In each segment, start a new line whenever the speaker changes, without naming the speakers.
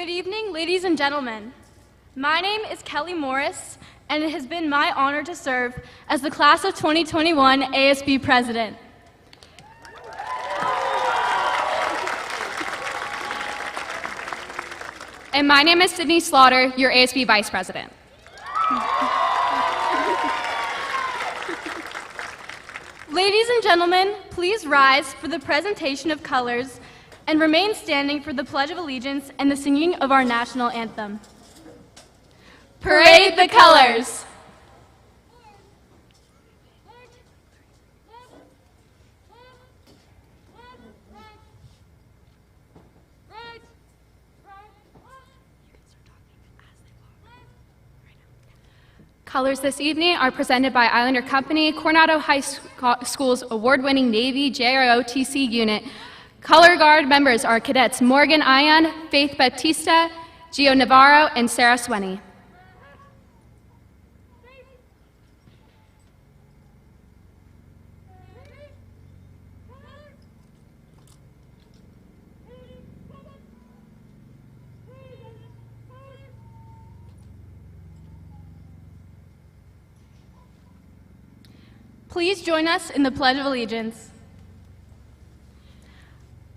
Good evening, ladies and gentlemen. My name is Kelly Morris, and it has been my honor to serve as the Class of 2021 ASB President.
And my name is Sydney Slaughter, your ASB Vice President.
Ladies and gentlemen, please rise for the presentation of colors and remain standing for the Pledge of Allegiance and the singing of our national anthem. Parade the colors!
Colors this evening are presented by Islander Company, Coronado High School's award-winning Navy ROTC unit. Color Guard members are Cadets Morgan Ion, Faith Batista, Gio Navarro, and Sarah Swenny.
Please join us in the Pledge of Allegiance.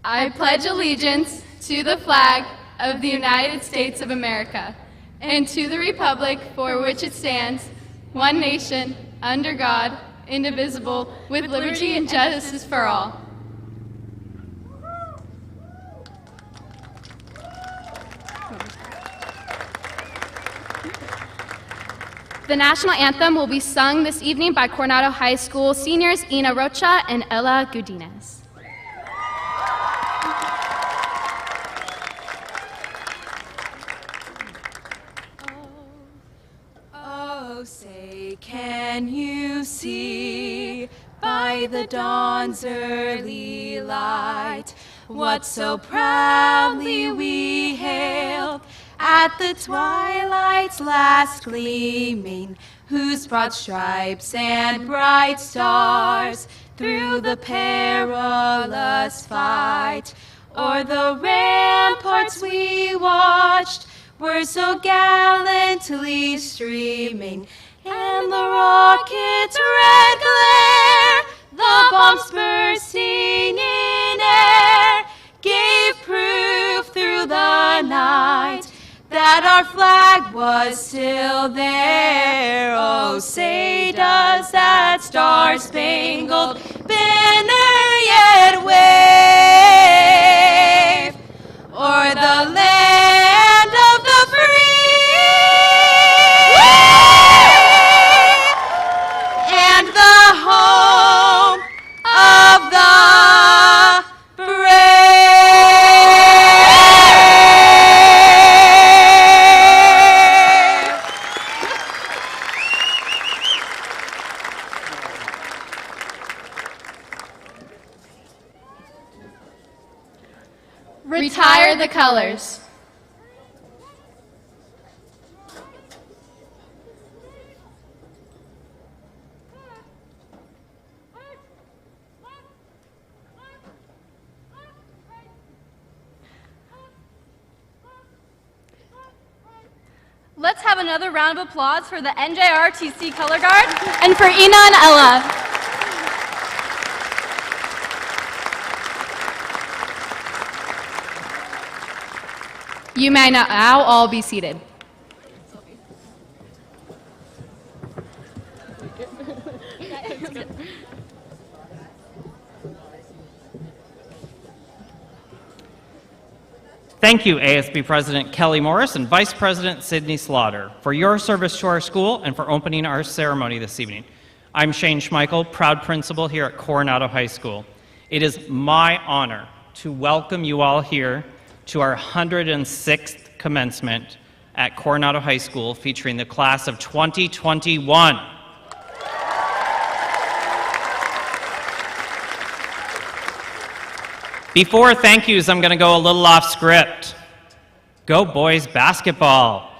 I pledge allegiance to the flag of the United States of America and to the republic for which it stands, one nation, under God, indivisible, with liberty and justice for all. The national anthem will be sung this evening by Coronado High School seniors Ina Rocha and Ella Gudinez.
Oh, say, can you see by the dawn's early light what so proudly we hailed at the twilight's last gleaming, whose broad stripes and bright stars through the perilous fight o'er the ramparts we watched were so gallantly streaming, and the rocket's red glare, the bombs bursting in air, gave proof through the night that our flag was still there. Oh, say, does that star-spangled banner yet wave o'er the land of the free and the home of the brave?
Retire the colors.
Let's have another round of applause for the NJROTC Color Guard and for Ina and Ella.
You may now all be seated.
Thank you, ASB President Kelly Morris and Vice President Sydney Slaughter, for your service to our school and for opening our ceremony this evening. I'm Shane Schmeichel, proud principal here at Coronado High School. It is my honor to welcome you all here to our 106th commencement at Coronado High School, featuring the class of 2021. Before thank yous, I'm going to go a little off script. Go boys basketball.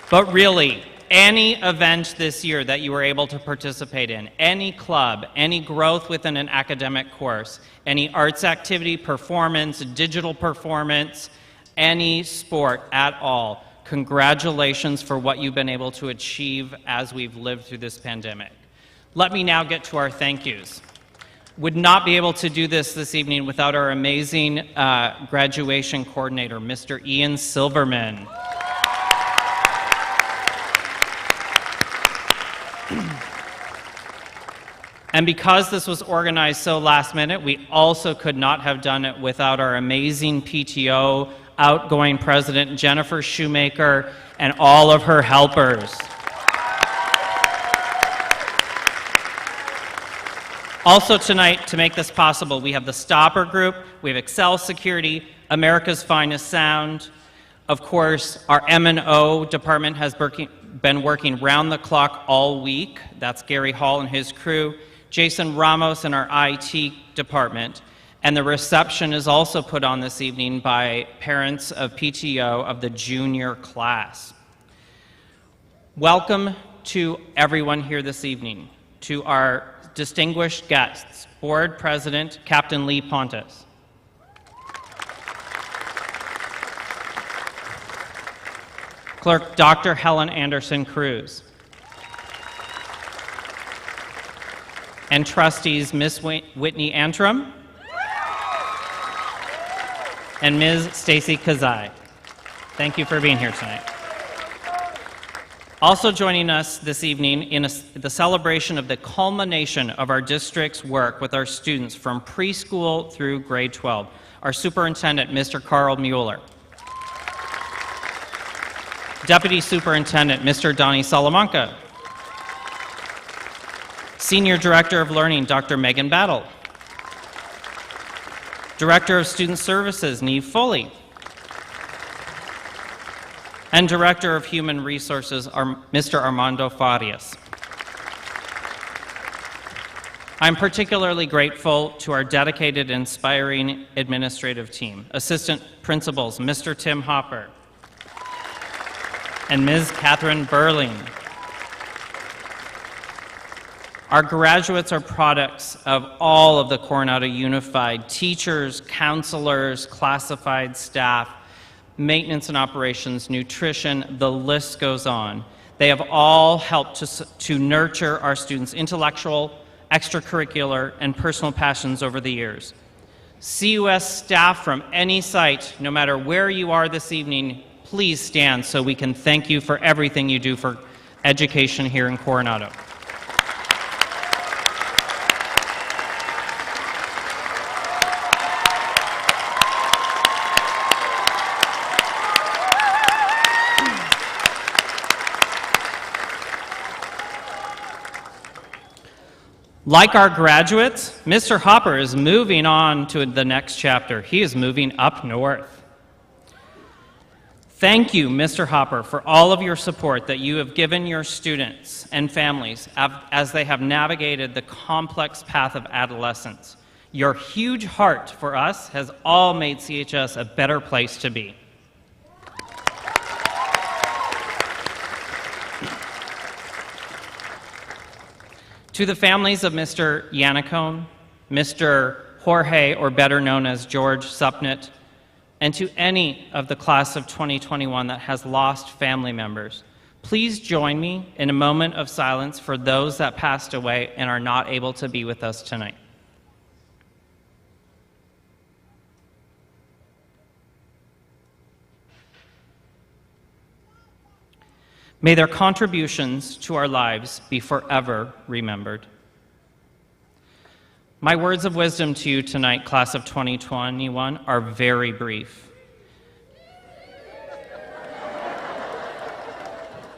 But really, any event this year that you were able to participate in, any club, any growth within an academic course, any arts activity, performance, digital performance, any sport at all, congratulations for what you've been able to achieve as we've lived through this pandemic. Let me now get to our thank yous. Would not be able to do this evening without our amazing graduation coordinator, Mr. Ian Silverman. And because this was organized so last minute, we also could not have done it without our amazing PTO, outgoing president Jennifer Shoemaker, and all of her helpers. Also tonight, to make this possible, we have the Stopper Group, we have Excel Security, America's Finest Sound. Of course, our M&O department has been working round the clock all week. That's Gary Hall and his crew. Jason Ramos in our IT department. And the reception is also put on this evening by parents of PTO of the junior class. Welcome to everyone here this evening, to our distinguished guests, Board President Captain Lee Pontus, Clerk Dr. Helen Anderson Cruz, and trustees Ms. Whitney Antrim and Ms. Stacy Kazai. Thank you for being here tonight. Also joining us this evening in the celebration of the culmination of our district's work with our students from preschool through grade 12, our superintendent, Mr. Carl Mueller. Deputy Superintendent, Mr. Donnie Salamanca. Senior Director of Learning, Dr. Megan Battle. Director of Student Services, Neve Foley. And Director of Human Resources, Mr. Armando Farias. I'm particularly grateful to our dedicated, inspiring administrative team, Assistant Principals, Mr. Tim Hopper and Ms. Catherine Burling. Our graduates are products of all of the Coronado Unified teachers, counselors, classified staff, maintenance and operations, nutrition, the list goes on. They have all helped to nurture our students' intellectual, extracurricular, and personal passions over the years. CUS staff from any site, no matter where you are this evening, please stand so we can thank you for everything you do for education here in Coronado. Like our graduates, Mr. Hopper is moving on to the next chapter. He is moving up north. Thank you, Mr. Hopper, for all of your support that you have given your students and families as they have navigated the complex path of adolescence. Your huge heart for us has all made CHS a better place to be. To the families of Mr. Yannicone, Mr. Jorge, or better known as George Supnett, and to any of the class of 2021 that has lost family members, please join me in a moment of silence for those that passed away and are not able to be with us tonight. May their contributions to our lives be forever remembered. My words of wisdom to you tonight, class of 2021, are very brief.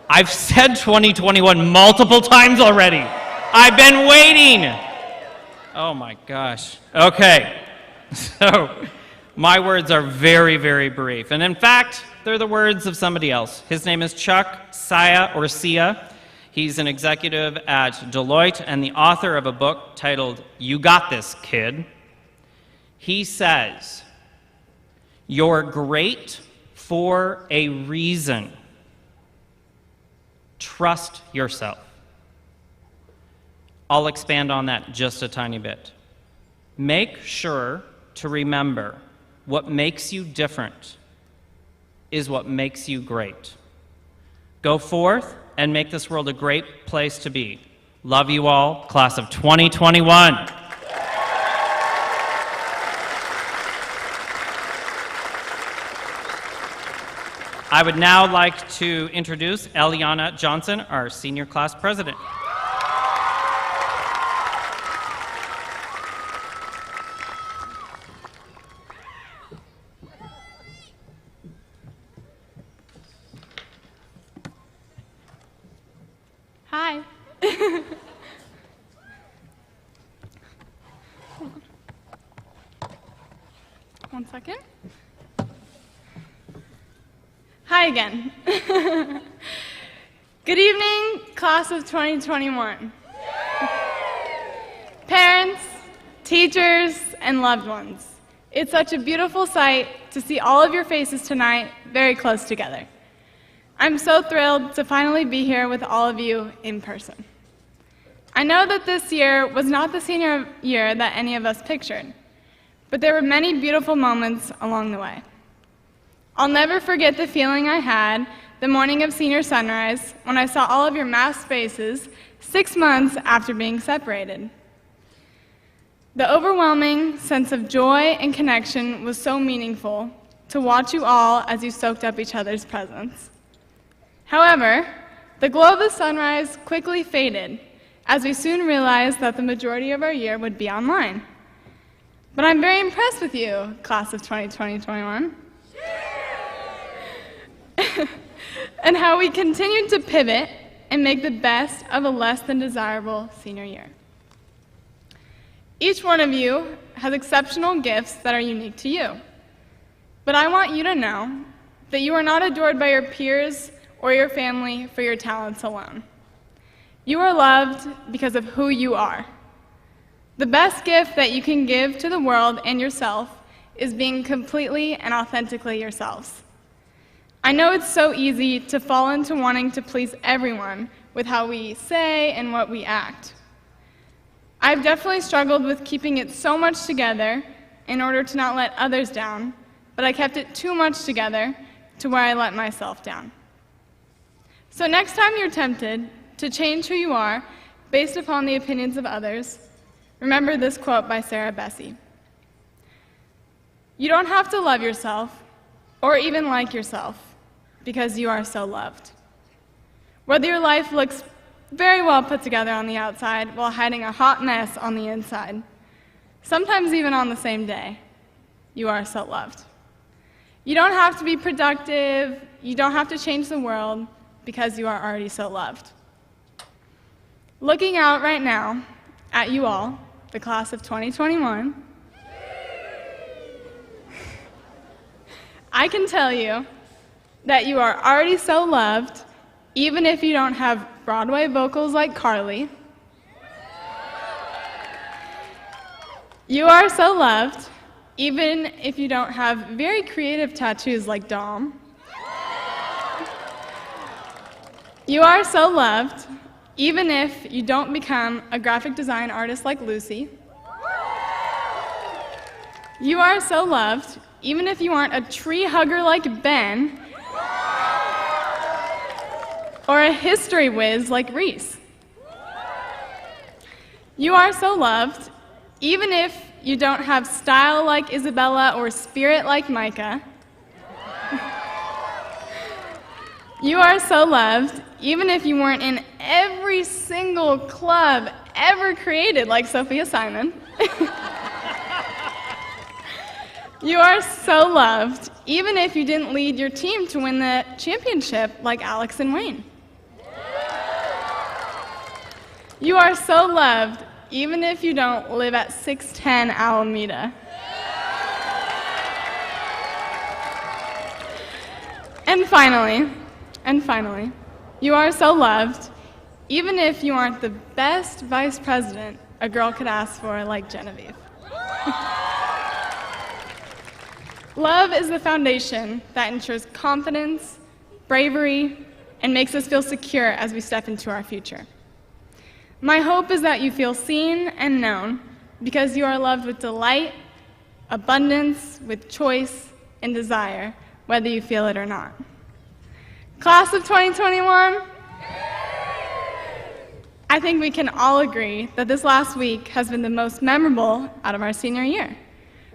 I've said 2021 multiple times already. I've been waiting. Oh my gosh. Okay. So, my words are very, very brief. And in fact, they're the words of somebody else. His name is Chuck Sia. He's an executive at Deloitte and the author of a book titled, "You Got This, Kid." He says, "You're great for a reason. Trust yourself." I'll expand on that just a tiny bit. Make sure to remember what makes you different is what makes you great. Go forth and make this world a great place to be. Love you all, class of 2021. I would now like to introduce ELLIANA Johnson, our senior class president.
Hi. One second. Hi again. Good evening, class of 2021. Parents, teachers, and loved ones. It's such a beautiful sight to see all of your faces tonight very close together. I'm so thrilled to finally be here with all of you in person. I know that this year was not the senior year that any of us pictured, but there were many beautiful moments along the way. I'll never forget the feeling I had the morning of senior sunrise when I saw all of your masked faces 6 months after being separated. The overwhelming sense of joy and connection was so meaningful to watch you all as you soaked up each other's presence. However, the glow of the sunrise quickly faded as we soon realized that the majority of our year would be online. But I'm very impressed with you, class of 2020-21, and how we continued to pivot and make the best of a less than desirable senior year. Each one of you has exceptional gifts that are unique to you. But I want you to know that you are not adored by your peers or your family for your talents alone. You are loved because of who you are. The best gift that you can give to the world and yourself is being completely and authentically yourselves. I know it's so easy to fall into wanting to please everyone with how we say and what we act. I've definitely struggled with keeping it so much together in order to not let others down, but I kept it too much together to where I let myself down. So next time you're tempted to change who you are based upon the opinions of others, remember this quote by Sarah Bessey. You don't have to love yourself or even like yourself because you are so loved. Whether your life looks very well put together on the outside while hiding a hot mess on the inside, sometimes even on the same day, you are so loved. You don't have to be productive, you don't have to change the world because you are already so loved. Looking out right now at you all, the class of 2021, I can tell you that you are already so loved, even if you don't have Broadway vocals like Carly. You are so loved, even if you don't have very creative tattoos like Dom. You are so loved, even if you don't become a graphic design artist like Lucy. You are so loved, even if you aren't a tree hugger like Ben, or a history whiz like Reese. You are so loved, even if you don't have style like Isabella or spirit like Micah. You are so loved, even if you weren't in every single club ever created like Sophia Simon. You are so loved, even if you didn't lead your team to win the championship like Alex and Wayne. You are so loved, even if you don't live at 610 Alameda. And finally, you are so loved, even if you aren't the best vice president a girl could ask for like Genevieve. Love is the foundation that ensures confidence, bravery, and makes us feel secure as we step into our future. My hope is that you feel seen and known because you are loved with delight, abundance, with choice, and desire, whether you feel it or not. Class of 2021, I think we can all agree that this last week has been the most memorable out of our senior year.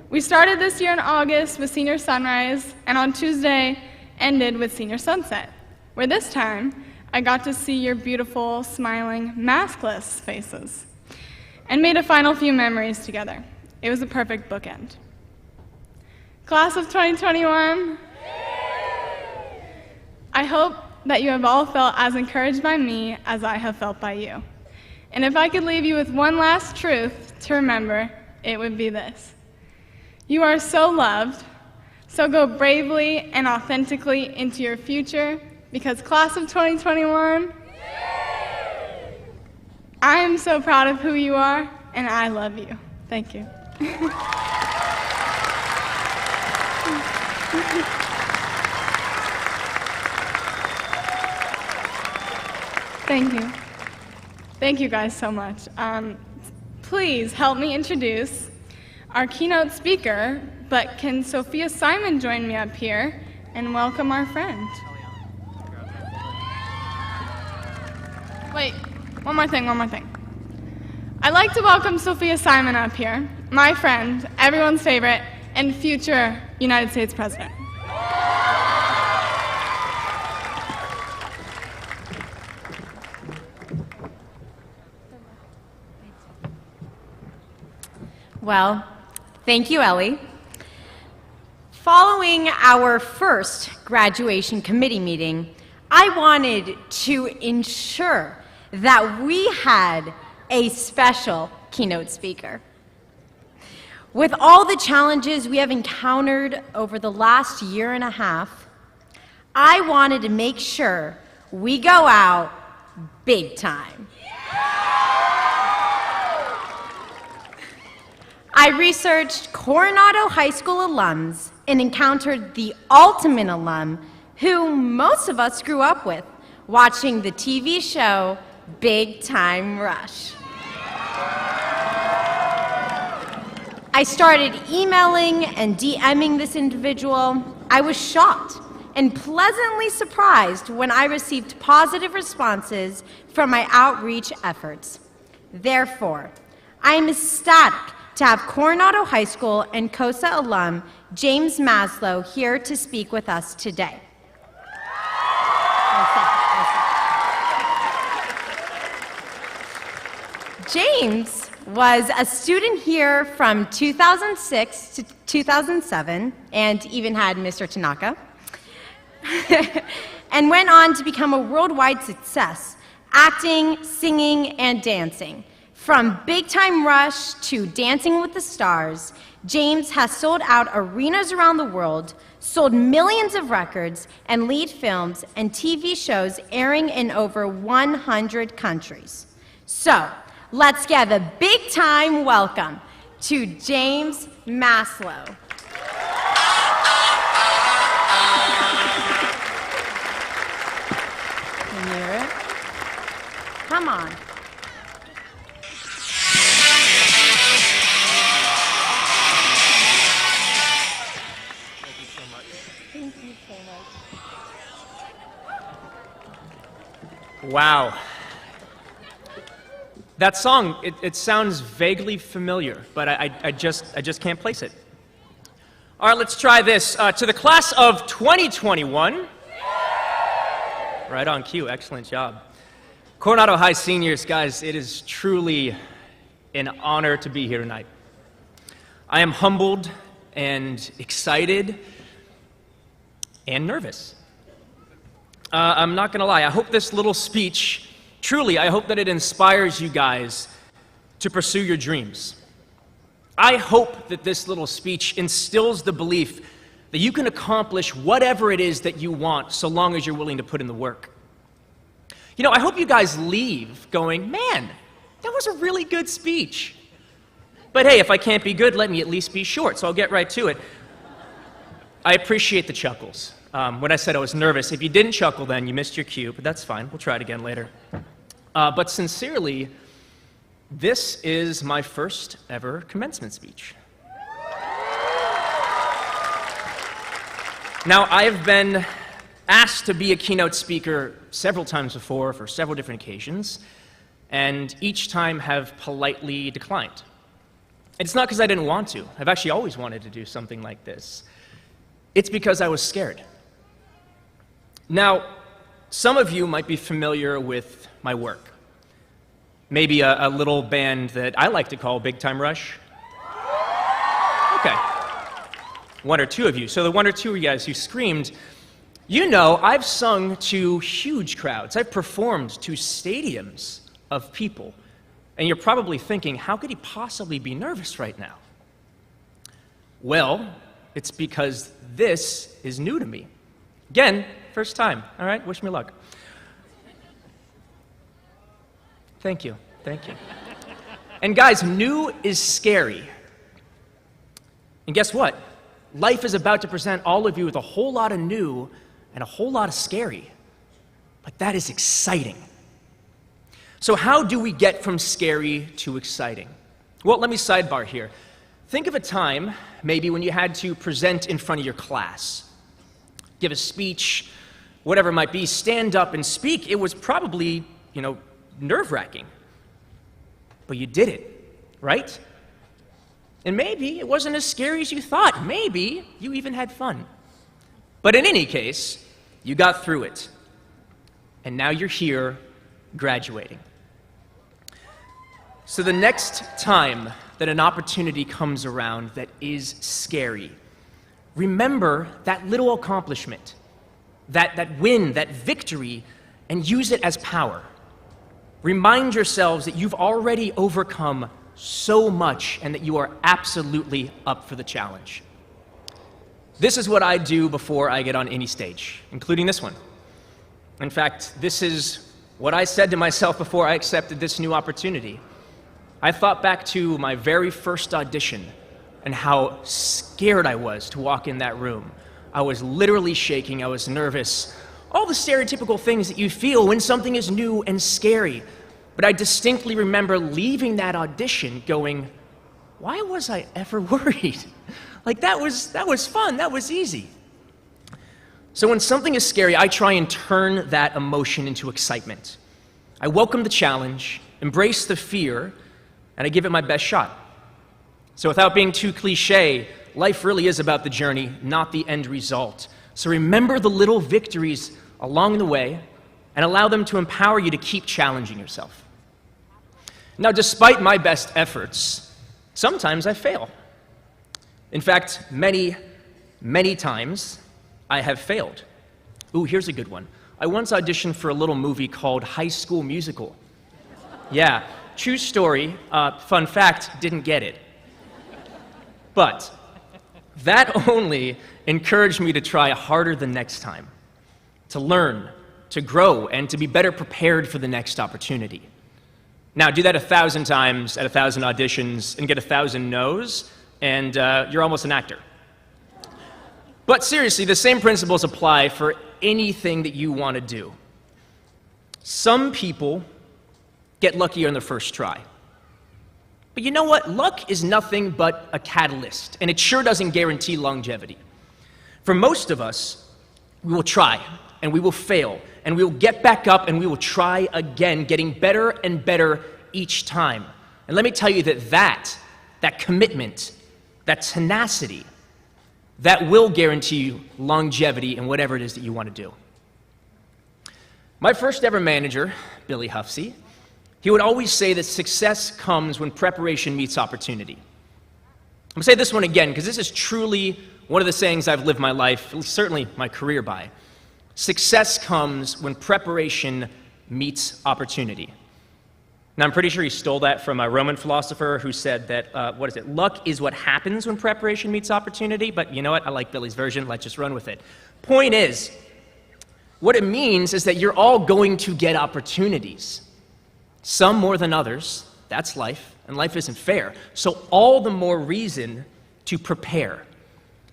We started this year in August with Senior Sunrise, and on Tuesday ended with Senior Sunset, where this time I got to see your beautiful, smiling, maskless faces and made a final few memories together. It was a perfect bookend. Class of 2021, I hope that you have all felt as encouraged by me as I have felt by you. And if I could leave you with one last truth to remember, it would be this. You are so loved, so go bravely and authentically into your future, because class of 2021, I am so proud of who you are, and I love you. Thank you. Thank you. Thank you guys so much. Please help me introduce our keynote speaker, but can Sophia Simon join me up here and welcome our friend? Wait, one more thing. I'd like to welcome Sophia Simon up here, my friend, everyone's favorite, and future United States President.
Well, thank you, Ellie. Following our first graduation committee meeting, I wanted to ensure that we had a special keynote speaker. With all the challenges we have encountered over the last year and a half, I wanted to make sure we go out big time. I researched Coronado High School alums and encountered the ultimate alum who most of us grew up with, watching the TV show Big Time Rush. I started emailing and DMing this individual. I was shocked and pleasantly surprised when I received positive responses from my outreach efforts. Therefore, I am ecstatic to have Coronado High School and COSA alum James Maslow here to speak with us today. James was a student here from 2006 to 2007, and even had Mr. Tanaka, and went on to become a worldwide success, acting, singing, and dancing. From Big Time Rush to Dancing with the Stars, James has sold out arenas around the world, sold millions of records, and lead films and TV shows airing in over 100 countries. So, let's give a big time welcome to James Maslow. Can you hear it? Come on.
Wow. That song, it sounds vaguely familiar, but I just can't place it. All right, let's try this. To the class of 2021. Right on cue, excellent job. Coronado High seniors, guys, it is truly an honor to be here tonight. I am humbled and excited and nervous. I'm not gonna lie, I hope this little speech, truly, I hope that it inspires you guys to pursue your dreams. I hope that this little speech instills the belief that you can accomplish whatever it is that you want so long as you're willing to put in the work. You know, I hope you guys leave going, man, that was a really good speech. But hey, if I can't be good, let me at least be short, so I'll get right to it. I appreciate the chuckles. When I said I was nervous, if you didn't chuckle then, you missed your cue, but that's fine. We'll try it again later. But sincerely, this is my first ever commencement speech. Now, I've been asked to be a keynote speaker several times before for several different occasions, and each time have politely declined. It's not because I didn't want to. I've actually always wanted to do something like this. It's because I was scared. Now, some of you might be familiar with my work. Maybe a little band that I like to call Big Time Rush. Okay. One or two of you. So the one or two of you guys who screamed, you know I've sung to huge crowds. I've performed to stadiums of people. And you're probably thinking, how could he possibly be nervous right now? Well, it's because this is new to me. Again, first time. All right, wish me luck. Thank you, thank you. And guys, new is scary. And guess what? Life is about to present all of you with a whole lot of new and a whole lot of scary. But that is exciting. So how do we get from scary to exciting? Well, let me sidebar here. Think of a time, maybe when you had to present in front of your class, give a speech, whatever it might be, stand up and speak. It was probably, nerve-wracking. but you did it, right? And maybe it wasn't as scary as you thought. Maybe you even had fun. But in any case, you got through it. And now you're here graduating. So the next time that an opportunity comes around that is scary, remember that little accomplishment, that win, that victory, and use it as power. Remind yourselves that you've already overcome so much and that you are absolutely up for the challenge. This is what I do before I get on any stage, including this one. In fact, this is what I said to myself before I accepted this new opportunity. I thought back to my very first audition and how scared I was to walk in that room. I was literally shaking, I was nervous, all the stereotypical things that you feel when something is new and scary. But I distinctly remember leaving that audition going, why was I ever worried? Like that was fun, that was easy. So when something is scary, I try and turn that emotion into excitement. I welcome the challenge, embrace the fear, and I give it my best shot. So without being too cliche, life really is about the journey, not the end result. So remember the little victories along the way and allow them to empower you to keep challenging yourself. Now, despite my best efforts, sometimes I fail. In fact, many, many times I have failed. Ooh, here's a good one. I once auditioned for a little movie called High School Musical. Yeah, true story, fun fact, didn't get it. But that only encouraged me to try harder the next time, to learn, to grow, and to be better prepared for the next opportunity. Now, do that 1,000 times at 1,000 auditions and get 1,000 no's, and you're almost an actor. But seriously, the same principles apply for anything that you want to do. Some people get lucky on the first try. But you know what? Luck is nothing but a catalyst, and it sure doesn't guarantee longevity. For most of us, we will try, and we will fail, and we will get back up, and we will try again, getting better and better each time. And let me tell you that commitment, that tenacity, that will guarantee you longevity in whatever it is that you want to do. My first ever manager, Billy Huffsey, he would always say that success comes when preparation meets opportunity. I'm going to say this one again because this is truly one of the sayings I've lived my life, certainly my career by. Success comes when preparation meets opportunity. Now, I'm pretty sure he stole that from a Roman philosopher who said that, luck is what happens when preparation meets opportunity, but you know what? I like Billy's version. Let's just run with it. Point is, what it means is that you're all going to get opportunities. Some more than others. That's life, and life isn't fair. So all the more reason to prepare.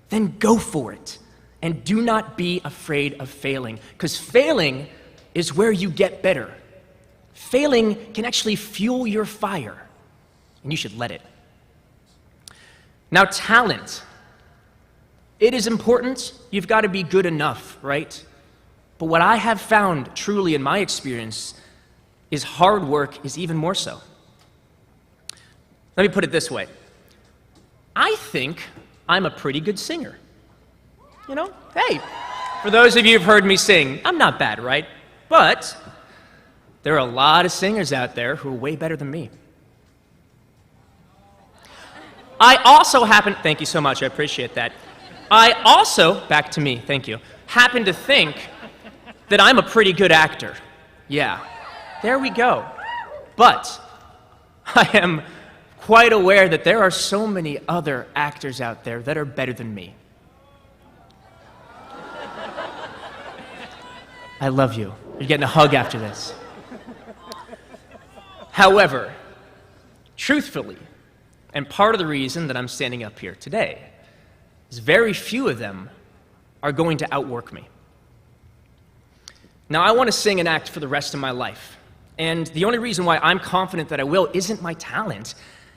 Then go for it. And do not be afraid of failing, because failing is where you get better. Failing can actually fuel your fire, and you should let it. Now, talent. It is important. You've got to be good enough, right? But what I have found truly in my experience is hard work is even more so. Let me put it this way. I think I'm a pretty good singer. You know, hey, for those of you who've heard me sing, I'm not bad, right? But there are a lot of singers out there who are way better than me. I also thank you so much, I appreciate that. I also, back to me, thank you, happen to think that I'm a pretty good actor. Yeah, there we go. But I am quite aware that there are so many other actors out there that are better than me. I love you. You're getting a hug after this. However, truthfully, and part of the reason that I'm standing up here today, is very few of them are going to outwork me. Now, I want to sing and act for the rest of my life. And the only reason why I'm confident that I will isn't my talent.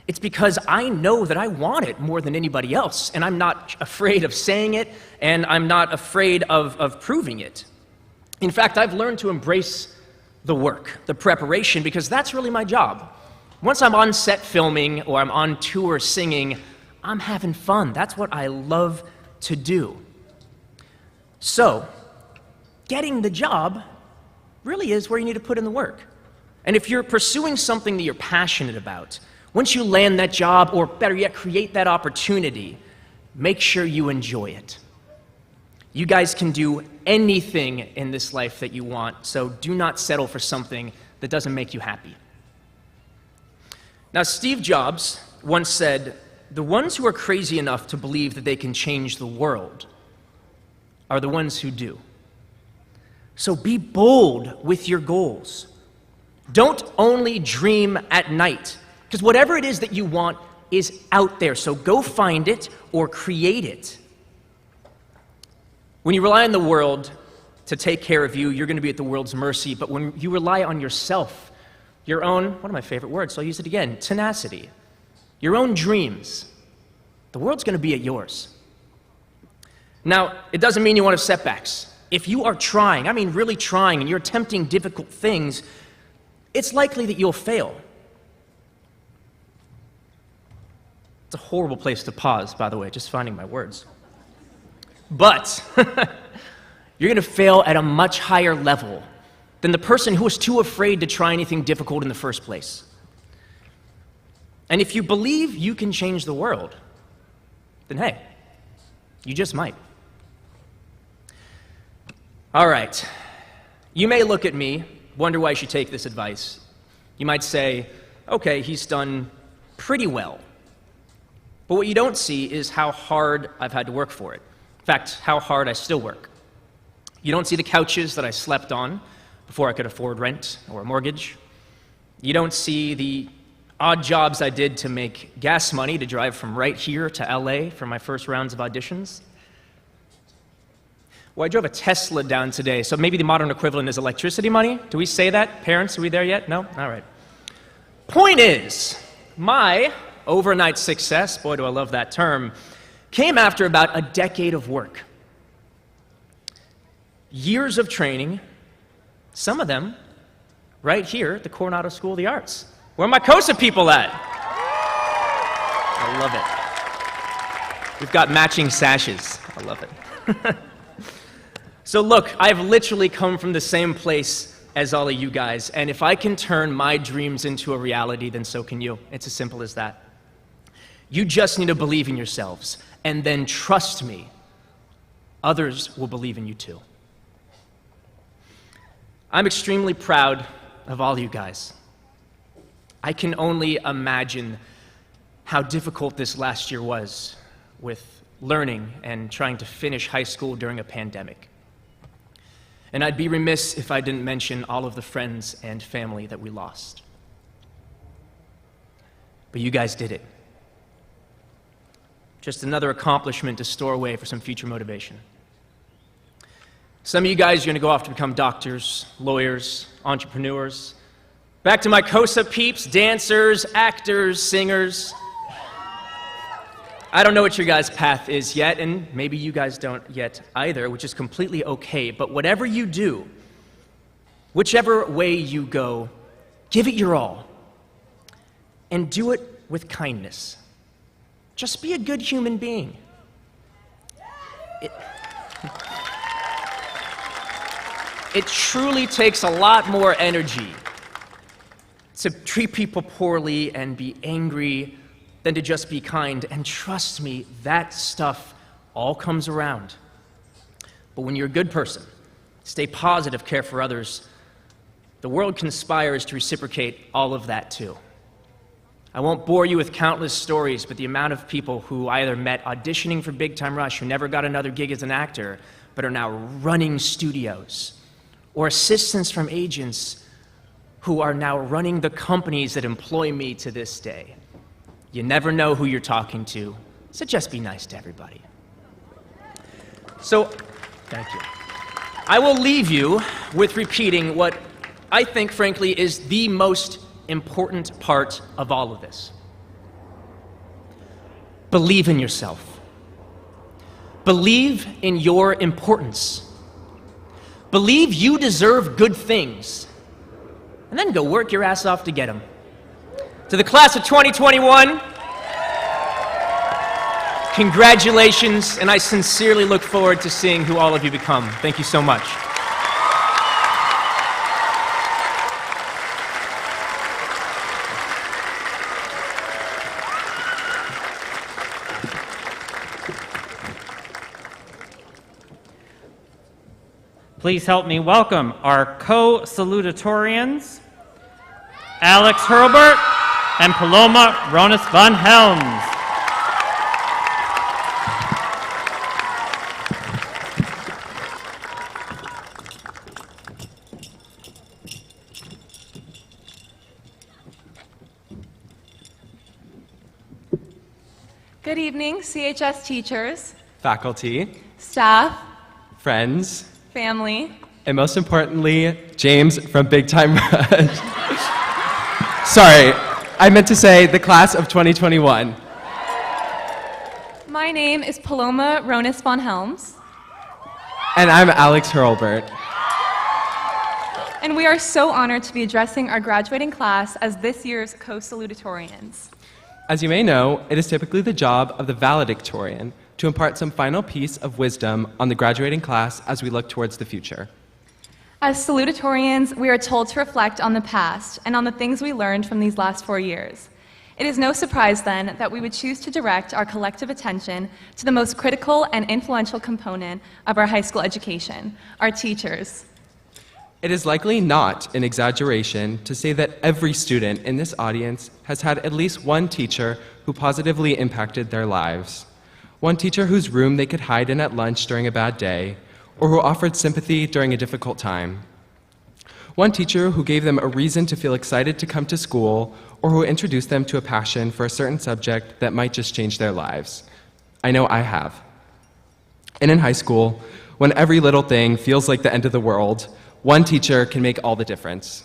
It's because I know that I want it more than anybody else, and I'm not afraid of saying it, and I'm not afraid of proving it. In fact, I've learned to embrace the work, the preparation, because that's really my job. Once I'm on set filming or I'm on tour singing, I'm having fun. That's what I love to do. So, getting the job really is where you need to put in the work. And if you're pursuing something that you're passionate about, once you land that job, or better yet, create that opportunity, make sure you enjoy it. You guys can do anything in this life that you want, so do not settle for something that doesn't make you happy. Now, Steve Jobs once said, "The ones who are crazy enough to believe that they can change the world are the ones who do." So be bold with your goals. Don't only dream at night, because whatever it is that you want is out there, so go find it or create it. When you rely on the world to take care of you, you're going to be at the world's mercy, but when you rely on yourself, your own, one of my favorite words, so I'll use it again, tenacity, your own dreams, the world's going to be at yours. Now, it doesn't mean you won't have setbacks. If you are trying, I mean really trying, and you're attempting difficult things, it's likely that you'll fail. It's a horrible place to pause, by the way, just finding my words. But you're going to fail at a much higher level than the person who was too afraid to try anything difficult in the first place. And if you believe you can change the world, then hey, you just might. All right, you may look at me, wonder why I should take this advice. You might say, okay, he's done pretty well. But what you don't see is how hard I've had to work for it. In fact, how hard I still work. You don't see the couches that I slept on before I could afford rent or a mortgage. You don't see the odd jobs I did to make gas money to drive from right here to LA for my first rounds of auditions. Well, I drove a Tesla down today, so maybe the modern equivalent is electricity money. Do we say that? Parents, are we there yet? No? All right. Point is, my overnight success, boy do I love that term, came after about a decade of work. Years of training, some of them right here at the Coronado School of the Arts. Where are my COSA people at? I love it. We've got matching sashes. I love it. So look, I've literally come from the same place as all of you guys, and if I can turn my dreams into a reality, then so can you. It's as simple as that. You just need to believe in yourselves, and then trust me, others will believe in you too. I'm extremely proud of all you guys. I can only imagine how difficult this last year was with learning and trying to finish high school during a pandemic. And I'd be remiss if I didn't mention all of the friends and family that we lost. But you guys did it. Just another accomplishment to store away for some future motivation. Some of you guys are going to go off to become doctors, lawyers, entrepreneurs. Back to my COSA peeps, dancers, actors, singers. I don't know what your guys' path is yet, and maybe you guys don't yet either, which is completely okay. But whatever you do, whichever way you go, give it your all. And do it with kindness. Just be a good human being. It truly takes a lot more energy to treat people poorly and be angry than to just be kind. And trust me, that stuff all comes around. But when you're a good person, stay positive, care for others, the world conspires to reciprocate all of that too. I won't bore you with countless stories, but the amount of people who I either met auditioning for Big Time Rush, who never got another gig as an actor, but are now running studios, or assistants from agents who are now running the companies that employ me to this day. You never know who you're talking to, so just be nice to everybody. So, thank you. I will leave you with repeating what I think, frankly, is the most important part of all of this. Believe in yourself. Believe in your importance. Believe you deserve good things, and then go work your ass off to get them. To the class of 2021, congratulations, and I sincerely look forward to seeing who all of you become. Thank you so much.
Please help me welcome our co-salutatorians, Alex Hurlbert and Paloma Ronas van Helms.
Good evening, CHS teachers,
faculty,
staff,
friends,
family,
and most importantly, James from Big Time Rush. Sorry, I meant to say the class of 2021.
my name is Paloma Ronas von Helms,
And I'm Alex Hurlbert.
and we are so honored to be addressing our graduating class as this year's co-salutatorians.
As you may know, it is typically the job of the valedictorian to impart some final piece of wisdom on the graduating class as we look towards the future.
As salutatorians, we are told to reflect on the past and on the things we learned from these last 4 years. It is no surprise, then, that we would choose to direct our collective attention to the most critical and influential component of our high school education, our teachers.
It is likely not an exaggeration to say that every student in this audience has had at least one teacher who positively impacted their lives. One teacher whose room they could hide in at lunch during a bad day, or who offered sympathy during a difficult time. One teacher who gave them a reason to feel excited to come to school, or who introduced them to a passion for a certain subject that might just change their lives. I know I have. And in high school, when every little thing feels like the end of the world, one teacher can make all the difference.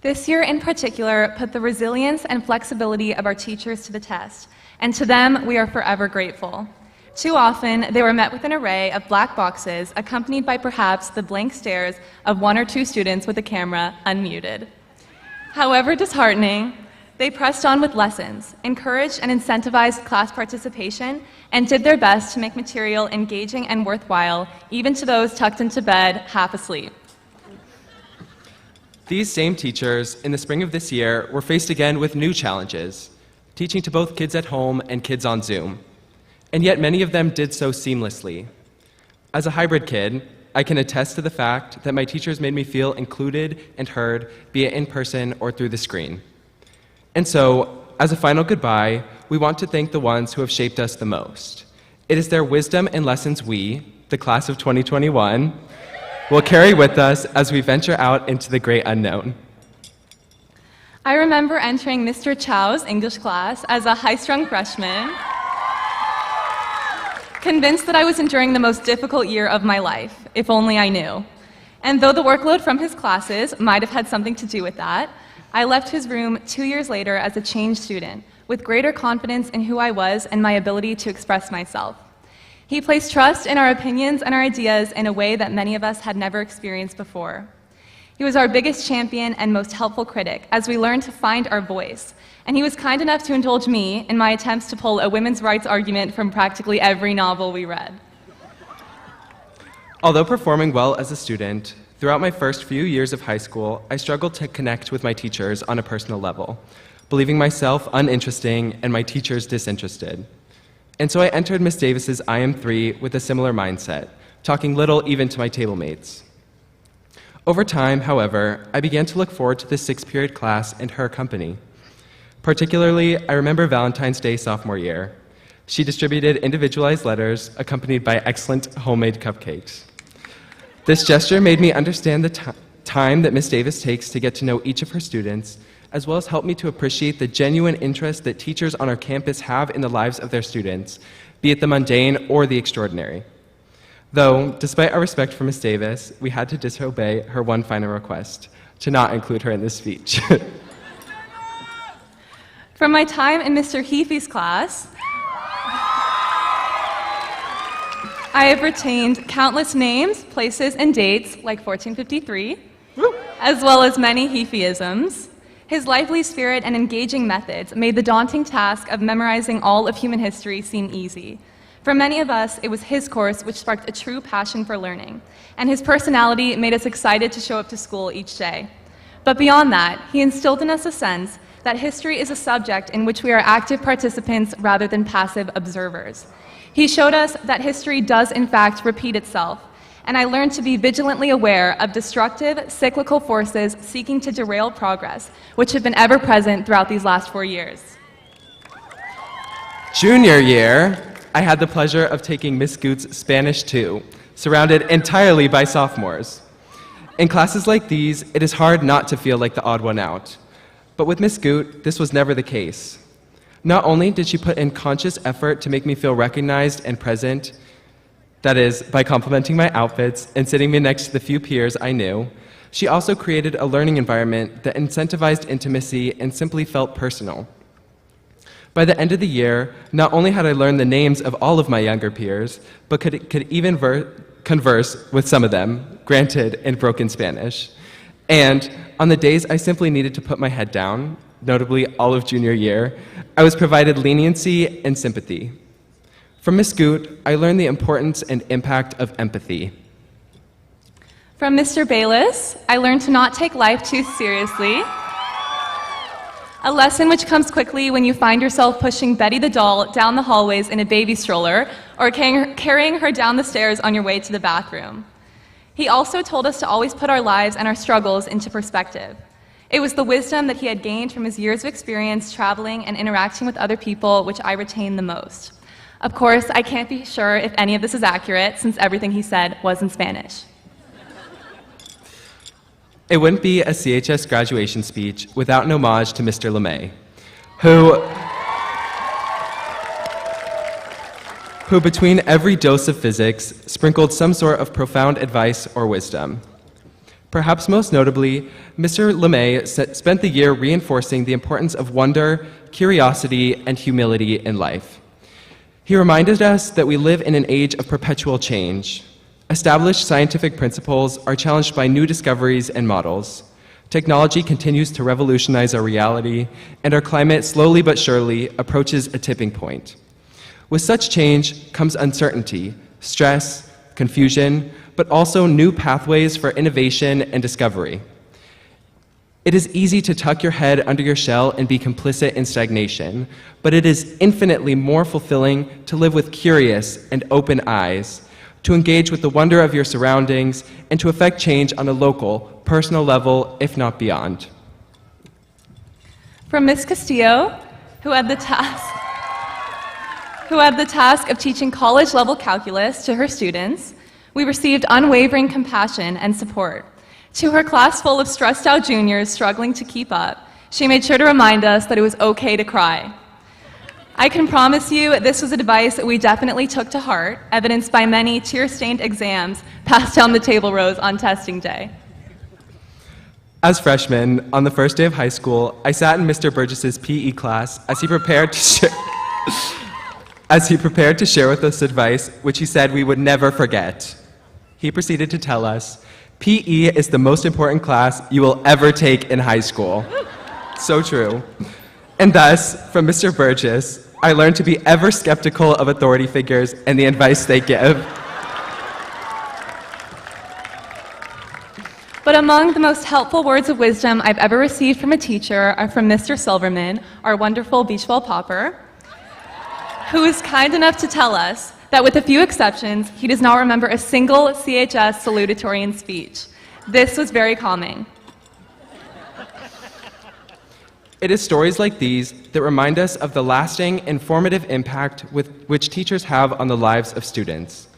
This year in particular put the resilience and flexibility of our teachers to the test, and to them we are forever grateful. Too often, they were met with an array of black boxes accompanied by perhaps the blank stares of one or two students with a camera unmuted. However disheartening, they pressed on with lessons, encouraged and incentivized class participation, and did their best to make material engaging and worthwhile, even to those tucked into bed, half asleep.
These same teachers, in the spring of this year, were faced again with new challenges, teaching to both kids at home and kids on Zoom. And yet many of them did so seamlessly. As a hybrid kid, I can attest to the fact that my teachers made me feel included and heard, be it in person or through the screen. And so, as a final goodbye, we want to thank the ones who have shaped us the most. It is their wisdom and lessons we, the class of 2021, will carry with us as we venture out into the great unknown.
I remember entering Mr. Chow's English class as a high-strung freshman, convinced that I was enduring the most difficult year of my life, if only I knew. And though the workload from his classes might have had something to do with that, I left his room 2 years later as a changed student, with greater confidence in who I was and my ability to express myself. He placed trust in our opinions and our ideas in a way that many of us had never experienced before. He was our biggest champion and most helpful critic as we learned to find our voice. And he was kind enough to indulge me in my attempts to pull a women's rights argument from practically every novel we read.
Although performing well as a student, throughout my first few years of high school, I struggled to connect with my teachers on a personal level, believing myself uninteresting and my teachers disinterested. And so I entered Miss Davis's IM3 with a similar mindset, talking little even to my table mates. Over time, however, I began to look forward to the sixth period class and her company. Particularly, I remember Valentine's Day sophomore year. She distributed individualized letters accompanied by excellent homemade cupcakes. This gesture made me understand the time that Miss Davis takes to get to know each of her students, as well as help me to appreciate the genuine interest that teachers on our campus have in the lives of their students, be it the mundane or the extraordinary. Though, despite our respect for Miss Davis, we had to disobey her one final request, to not include her in this speech.
From my time in Mr. Heafy's class, I have retained countless names, places, and dates, like 1453, as well as many Heafyisms. His lively spirit and engaging methods made the daunting task of memorizing all of human history seem easy. For many of us, it was his course which sparked a true passion for learning, and his personality made us excited to show up to school each day. But beyond that, he instilled in us a sense that history is a subject in which we are active participants rather than passive observers. He showed us that history does in fact repeat itself, and I learned to be vigilantly aware of destructive, cyclical forces seeking to derail progress, which have been ever present throughout these last 4 years.
Junior year, I had the pleasure of taking Miss Goot's Spanish 2, surrounded entirely by sophomores. In classes like these, it is hard not to feel like the odd one out. But with Miss Goot, this was never the case. Not only did she put in conscious effort to make me feel recognized and present, that is, by complimenting my outfits and sitting me next to the few peers I knew, she also created a learning environment that incentivized intimacy and simply felt personal. By the end of the year, not only had I learned the names of all of my younger peers, but could even converse with some of them, granted in broken Spanish. And on the days I simply needed to put my head down, notably all of junior year, I was provided leniency and sympathy. From Miss Goot, I learned the importance and impact of empathy.
From Mr. Bayless, I learned to not take life too seriously, a lesson which comes quickly when you find yourself pushing Betty the doll down the hallways in a baby stroller or carrying her down the stairs on your way to the bathroom. He also told us to always put our lives and our struggles into perspective. It was the wisdom that he had gained from his years of experience traveling and interacting with other people which I retained the most. Of course, I can't be sure if any of this is accurate since everything he said was in Spanish.
It wouldn't be a CHS graduation speech without an homage to Mr. LeMay, who between every dose of physics sprinkled some sort of profound advice or wisdom. Perhaps most notably, Mr. LeMay spent the year reinforcing the importance of wonder, curiosity, and humility in life. He reminded us that we live in an age of perpetual change. Established scientific principles are challenged by new discoveries and models. Technology continues to revolutionize our reality, and our climate slowly but surely approaches a tipping point. With such change comes uncertainty, stress, confusion, but also new pathways for innovation and discovery. It is easy to tuck your head under your shell and be complicit in stagnation, but it is infinitely more fulfilling to live with curious and open eyes, to engage with the wonder of your surroundings, and to affect change on a local, personal level, if not beyond.
From Ms. Castillo, who had the task of teaching college-level calculus to her students, we received unwavering compassion and support. To her class full of stressed-out juniors struggling to keep up, she made sure to remind us that it was okay to cry. I can promise you this was advice that we definitely took to heart, evidenced by many tear-stained exams passed down the table rows on testing day.
As freshmen, on the first day of high school, I sat in Mr. Burgess's PE class as he prepared to share with us advice which he said we would never forget. He proceeded to tell us, "PE is the most important class you will ever take in high school." So true. And thus, from Mr. Burgess, I learned to be ever skeptical of authority figures and the advice they give.
But among the most helpful words of wisdom I've ever received from a teacher are from Mr. Silverman, our wonderful beach ball popper, who is kind enough to tell us that with a few exceptions, he does not remember a single CHS salutatorian speech. This was very calming.
It is stories like these that remind us of the lasting, informative impact which teachers have on the lives of students.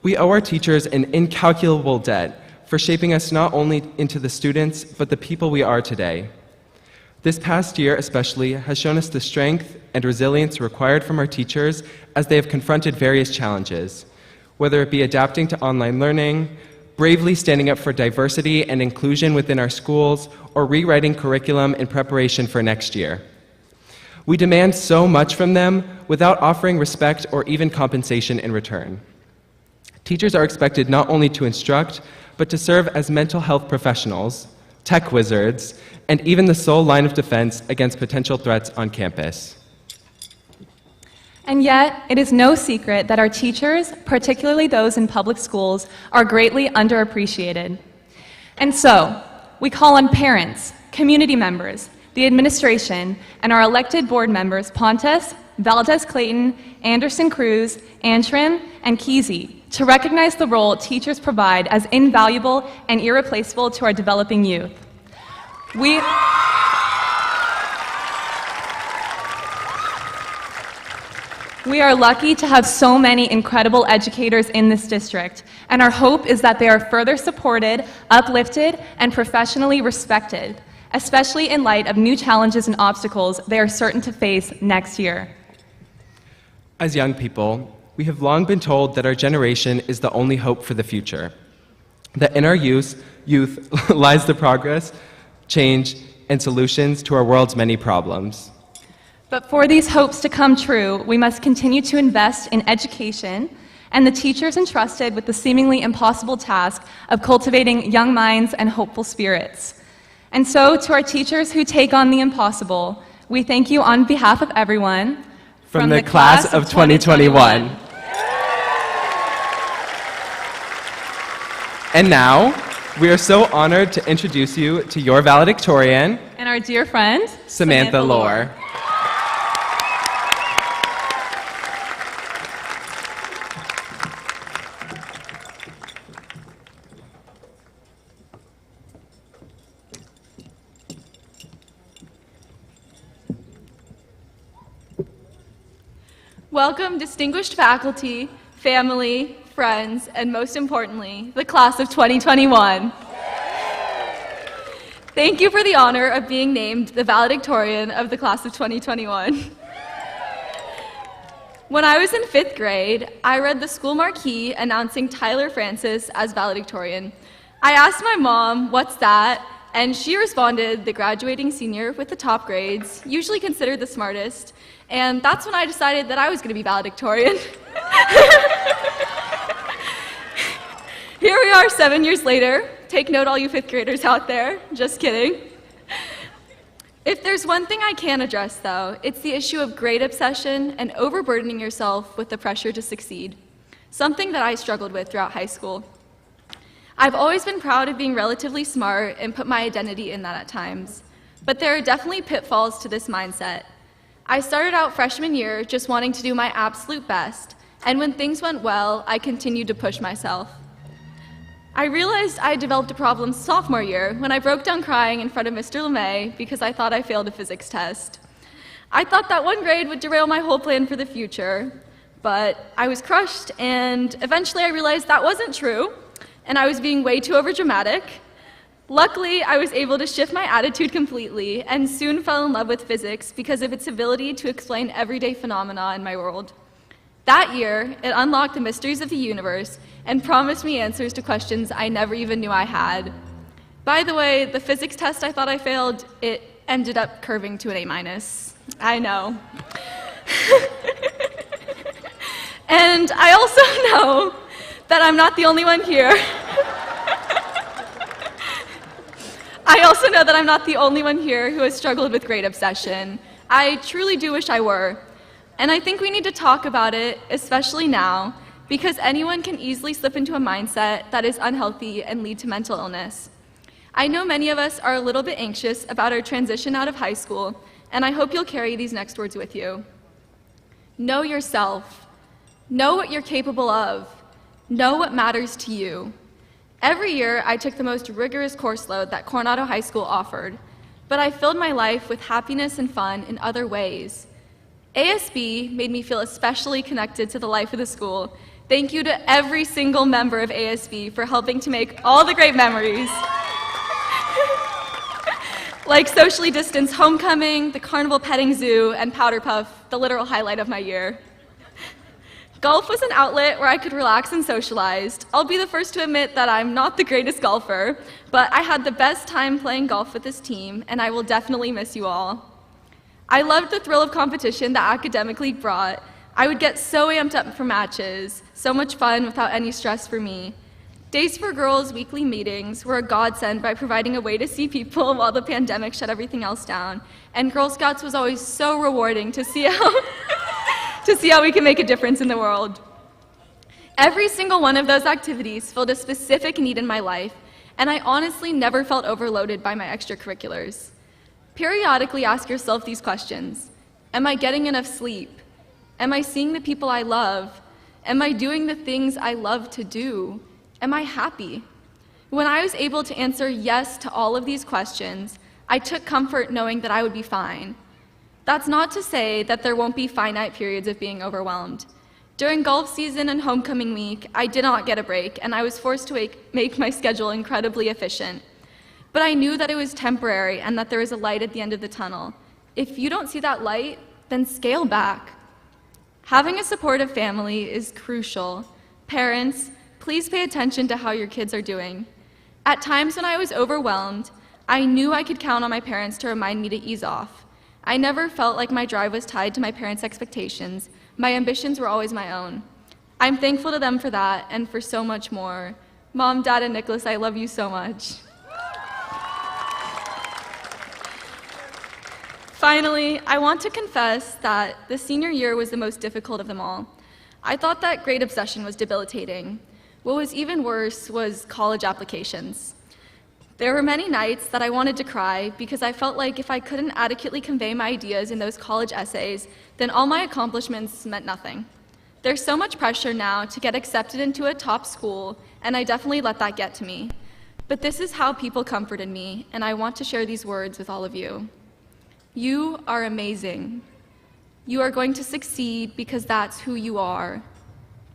We owe our teachers an incalculable debt for shaping us not only into the students, but the people we are today. This past year especially has shown us the strength and resilience required from our teachers as they have confronted various challenges, whether it be adapting to online learning, bravely standing up for diversity and inclusion within our schools, or rewriting curriculum in preparation for next year. We demand so much from them without offering respect or even compensation in return. Teachers are expected not only to instruct, but to serve as mental health professionals, tech wizards, and even the sole line of defense against potential threats on campus.
And yet, it is no secret that our teachers, particularly those in public schools, are greatly underappreciated. And so, we call on parents, community members, the administration, and our elected board members, Pontes, Valdez-Clayton, Anderson-Cruz, Antrim, and Kesey, to recognize the role teachers provide as invaluable and irreplaceable to our developing youth. We are lucky to have so many incredible educators in this district, and our hope is that they are further supported, uplifted, and professionally respected, especially in light of new challenges and obstacles they are certain to face next year.
As young people, we have long been told that our generation is the only hope for the future, that in our youth lies the progress, change, and solutions to our world's many problems.
But for these hopes to come true, we must continue to invest in education and the teachers entrusted with the seemingly impossible task of cultivating young minds and hopeful spirits. And so, to our teachers who take on the impossible, we thank you on behalf of everyone
from the class of 2021. And now, we are so honored to introduce you to your valedictorian
and our dear friend,
Samantha Lohr.
Welcome, distinguished faculty, family, friends, and most importantly, the class of 2021. Thank you for the honor of being named the valedictorian of the class of 2021. When I was in 5th grade, I read the school marquee announcing Tyler Francis as valedictorian. I asked my mom, "What's that?" And she responded, "The graduating senior with the top grades, usually considered the smartest." And that's when I decided that I was going to be valedictorian. Here we are 7 years later. Take note, all you 5th graders out there. Just kidding. If there's one thing I can address, though, it's the issue of grade obsession and overburdening yourself with the pressure to succeed, something that I struggled with throughout high school. I've always been proud of being relatively smart and put my identity in that at times, but there are definitely pitfalls to this mindset. I started out freshman year just wanting to do my absolute best, and when things went well, I continued to push myself. I realized I had developed a problem sophomore year when I broke down crying in front of Mr. LeMay because I thought I failed a physics test. I thought that one grade would derail my whole plan for the future, but I was crushed, and eventually I realized that wasn't true, and I was being way too overdramatic. Luckily, I was able to shift my attitude completely and soon fell in love with physics because of its ability to explain everyday phenomena in my world. That year, it unlocked the mysteries of the universe and promised me answers to questions I never even knew I had. By the way, the physics test I thought I failed, it ended up curving to an A-. I know. And I also know that I'm not the only one here. I also know that I'm not the only one here who has struggled with grade obsession. I truly do wish I were. And I think we need to talk about it, especially now, because anyone can easily slip into a mindset that is unhealthy and lead to mental illness. I know many of us are a little bit anxious about our transition out of high school, and I hope you'll carry these next words with you. Know yourself. Know what you're capable of. Know what matters to you. Every year, I took the most rigorous course load that Coronado High School offered, but I filled my life with happiness and fun in other ways. ASB made me feel especially connected to the life of the school. Thank you to every single member of ASB for helping to make all the great memories. Like socially distanced homecoming, the carnival petting zoo, and Powder Puff, the literal highlight of my year. Golf was an outlet where I could relax and socialize. I'll be the first to admit that I'm not the greatest golfer, but I had the best time playing golf with this team, and I will definitely miss you all. I loved the thrill of competition that Academic League brought. I would get so amped up for matches, so much fun without any stress for me. Days for Girls weekly meetings were a godsend by providing a way to see people while the pandemic shut everything else down. And Girl Scouts was always so rewarding to see how we can make a difference in the world. Every single one of those activities filled a specific need in my life, and I honestly never felt overloaded by my extracurriculars. Periodically ask yourself these questions. Am I getting enough sleep? Am I seeing the people I love? Am I doing the things I love to do? Am I happy? When I was able to answer yes to all of these questions, I took comfort knowing that I would be fine. That's not to say that there won't be finite periods of being overwhelmed. During golf season and homecoming week, I did not get a break, and I was forced to make my schedule incredibly efficient. But I knew that it was temporary and that there was a light at the end of the tunnel. If you don't see that light, then scale back. Having a supportive family is crucial. Parents, please pay attention to how your kids are doing. At times when I was overwhelmed, I knew I could count on my parents to remind me to ease off. I never felt like my drive was tied to my parents' expectations. My ambitions were always my own. I'm thankful to them for that and for so much more. Mom, Dad, and Nicholas, I love you so much. Finally, I want to confess that the senior year was the most difficult of them all. I thought that grade obsession was debilitating. What was even worse was college applications. There were many nights that I wanted to cry because I felt like if I couldn't adequately convey my ideas in those college essays, then all my accomplishments meant nothing. There's so much pressure now to get accepted into a top school, and I definitely let that get to me. But this is how people comforted me, and I want to share these words with all of you. You are amazing. You are going to succeed because that's who you are.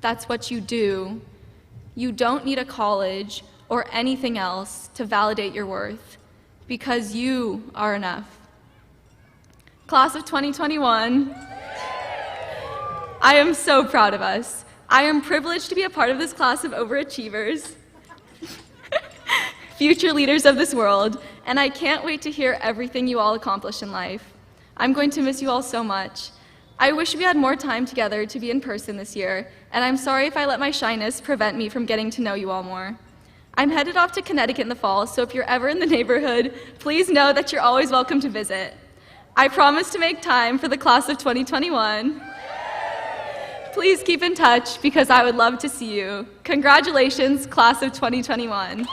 That's what you do. You don't need a college or anything else to validate your worth, because you are enough. Class of 2021, I am so proud of us. I am privileged to be a part of this class of overachievers, future leaders of this world, and I can't wait to hear everything you all accomplish in life. I'm going to miss you all so much. I wish we had more time together to be in person this year, and I'm sorry if I let my shyness prevent me from getting to know you all more. I'm headed off to Connecticut in the fall, so if you're ever in the neighborhood, please know that you're always welcome to visit. I promise to make time for the class of 2021. Please keep in touch because I would love to see you. Congratulations, class of 2021.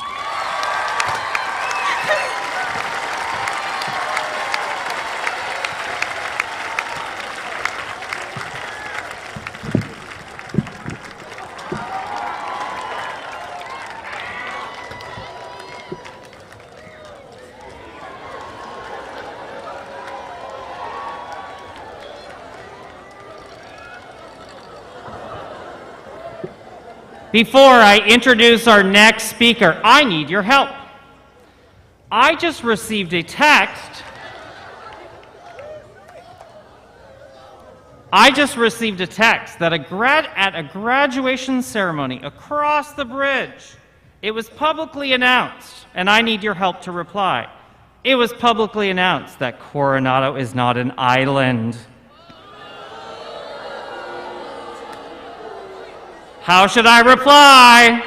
Before I introduce our next speaker, I need your help. I just received a text. That at a graduation ceremony across the bridge, it was publicly announced, and I need your help to reply. It was publicly announced that Coronado is not an island. How should I reply?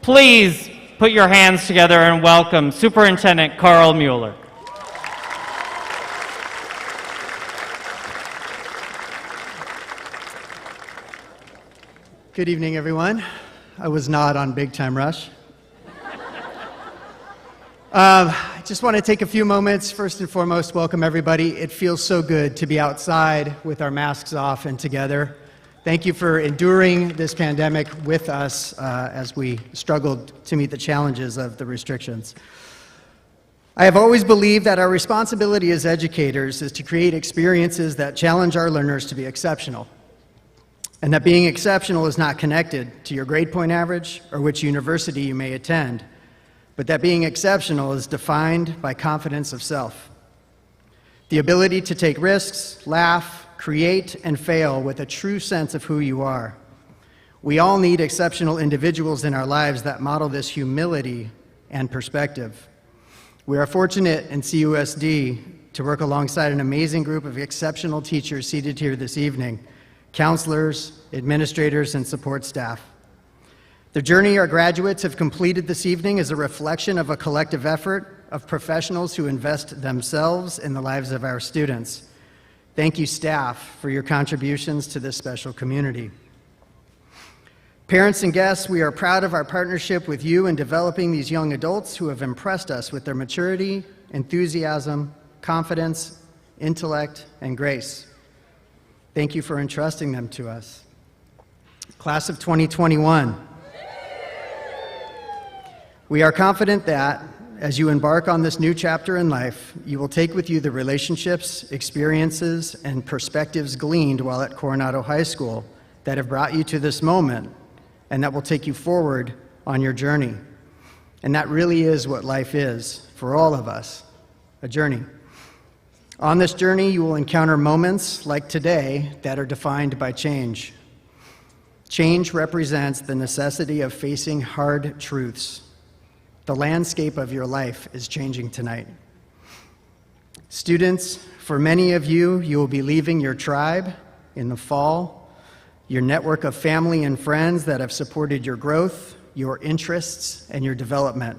Please put your hands together and welcome Superintendent Carl Mueller.
Good evening, everyone. I was not on Big Time Rush. I just want to take a few moments, first and foremost, welcome everybody. It feels so good to be outside with our masks off and together. Thank you for enduring this pandemic with us as we struggled to meet the challenges of the restrictions. I have always believed that our responsibility as educators is to create experiences that challenge our learners to be exceptional, and that being exceptional is not connected to your grade point average or which university you may attend, but that being exceptional is defined by confidence of self. The ability to take risks, laugh, create, and fail with a true sense of who you are. We all need exceptional individuals in our lives that model this humility and perspective. We are fortunate in CUSD to work alongside an amazing group of exceptional teachers seated here this evening, counselors, administrators, and support staff. The journey our graduates have completed this evening is a reflection of a collective effort of professionals who invest themselves in the lives of our students. Thank you, staff, for your contributions to this special community. Parents and guests, we are proud of our partnership with you in developing these young adults who have impressed us with their maturity, enthusiasm, confidence, intellect, and grace. Thank you for entrusting them to us. Class of 2021. We are confident that, as you embark on this new chapter in life, you will take with you the relationships, experiences, and perspectives gleaned while at Coronado High School that have brought you to this moment and that will take you forward on your journey. And that really is what life is for all of us, a journey. On this journey, you will encounter moments like today that are defined by change. Change represents the necessity of facing hard truths. The landscape of your life is changing tonight. Students, for many of you, you will be leaving your tribe in the fall, your network of family and friends that have supported your growth, your interests, and your development.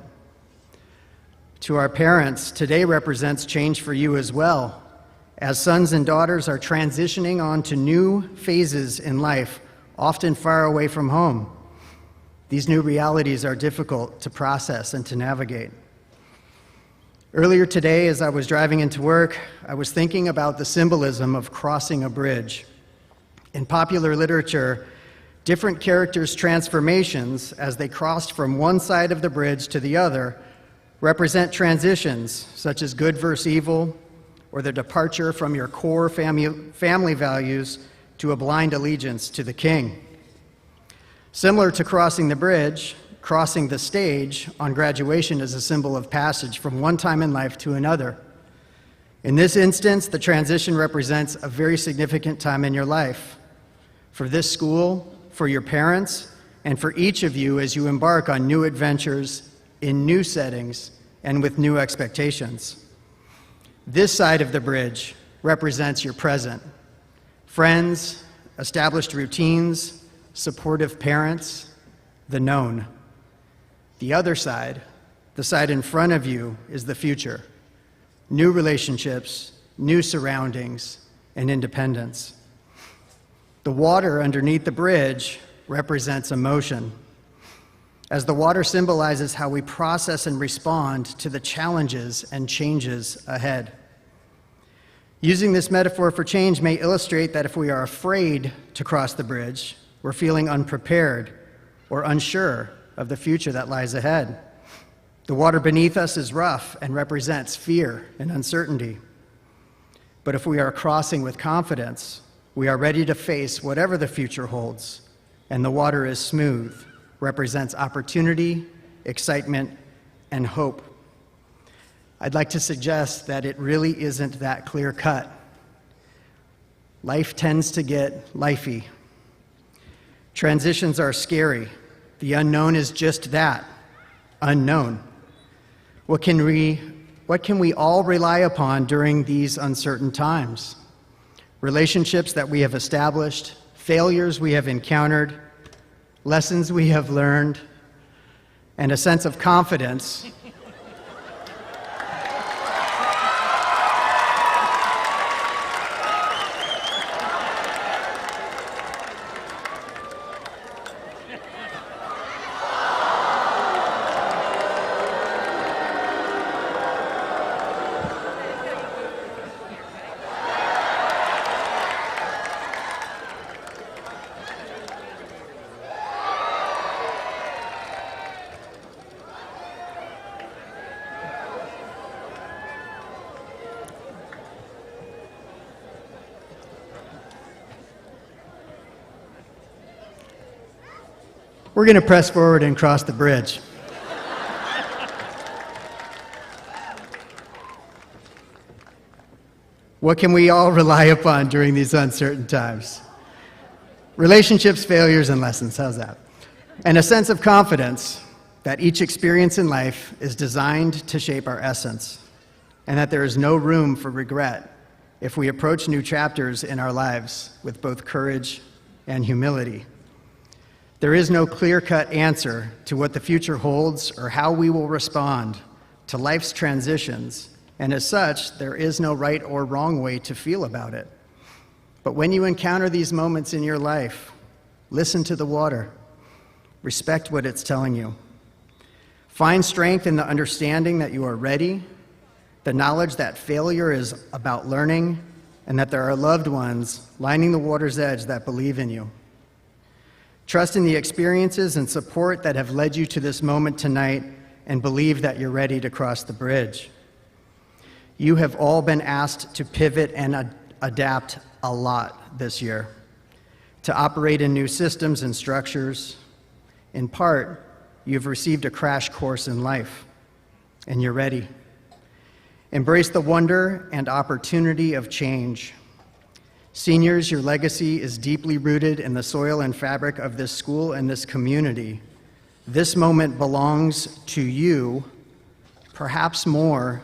To our parents, today represents change for you as well, as sons and daughters are transitioning on to new phases in life, often far away from home. These new realities are difficult to process and to navigate. Earlier today, as I was driving into work, I was thinking about the symbolism of crossing a bridge. In popular literature, different characters' transformations as they crossed from one side of the bridge to the other represent transitions, such as good versus evil, or the departure from your core family values to a blind allegiance to the king. Similar to crossing the bridge, crossing the stage on graduation is a symbol of passage from one time in life to another. In this instance, the transition represents a very significant time in your life. For this school, for your parents, and for each of you as you embark on new adventures, in new settings, and with new expectations. This side of the bridge represents your present. Friends, established routines, supportive parents, the known. The other side, the side in front of you, is the future. New relationships, new surroundings, and independence. The water underneath the bridge represents emotion, as the water symbolizes how we process and respond to the challenges and changes ahead. Using this metaphor for change may illustrate that if we are afraid to cross the bridge, we're feeling unprepared or unsure of the future that lies ahead. The water beneath us is rough and represents fear and uncertainty. But if we are crossing with confidence, we are ready to face whatever the future holds, and the water is smooth, represents opportunity, excitement, and hope. I'd like to suggest that it really isn't that clear-cut. Life tends to get lifey. Transitions are scary. The unknown is just that, unknown. What can we all rely upon during these uncertain times? Relationships that we have established, failures we have encountered, lessons we have learned, and a sense of confidence We're going to press forward and cross the bridge. What can we all rely upon during these uncertain times? Relationships, failures, and lessons. How's that? And a sense of confidence that each experience in life is designed to shape our essence and that there is no room for regret if we approach new chapters in our lives with both courage and humility. There is no clear-cut answer to what the future holds or how we will respond to life's transitions, and as such, there is no right or wrong way to feel about it. But when you encounter these moments in your life, listen to the water. Respect what it's telling you. Find strength in the understanding that you are ready, the knowledge that failure is about learning, and that there are loved ones lining the water's edge that believe in you. Trust in the experiences and support that have led you to this moment tonight, and believe that you're ready to cross the bridge. You have all been asked to pivot and adapt a lot this year, to operate in new systems and structures. In part, you've received a crash course in life, and you're ready. Embrace the wonder and opportunity of change. Seniors, your legacy is deeply rooted in the soil and fabric of this school and this community. This moment belongs to you, perhaps more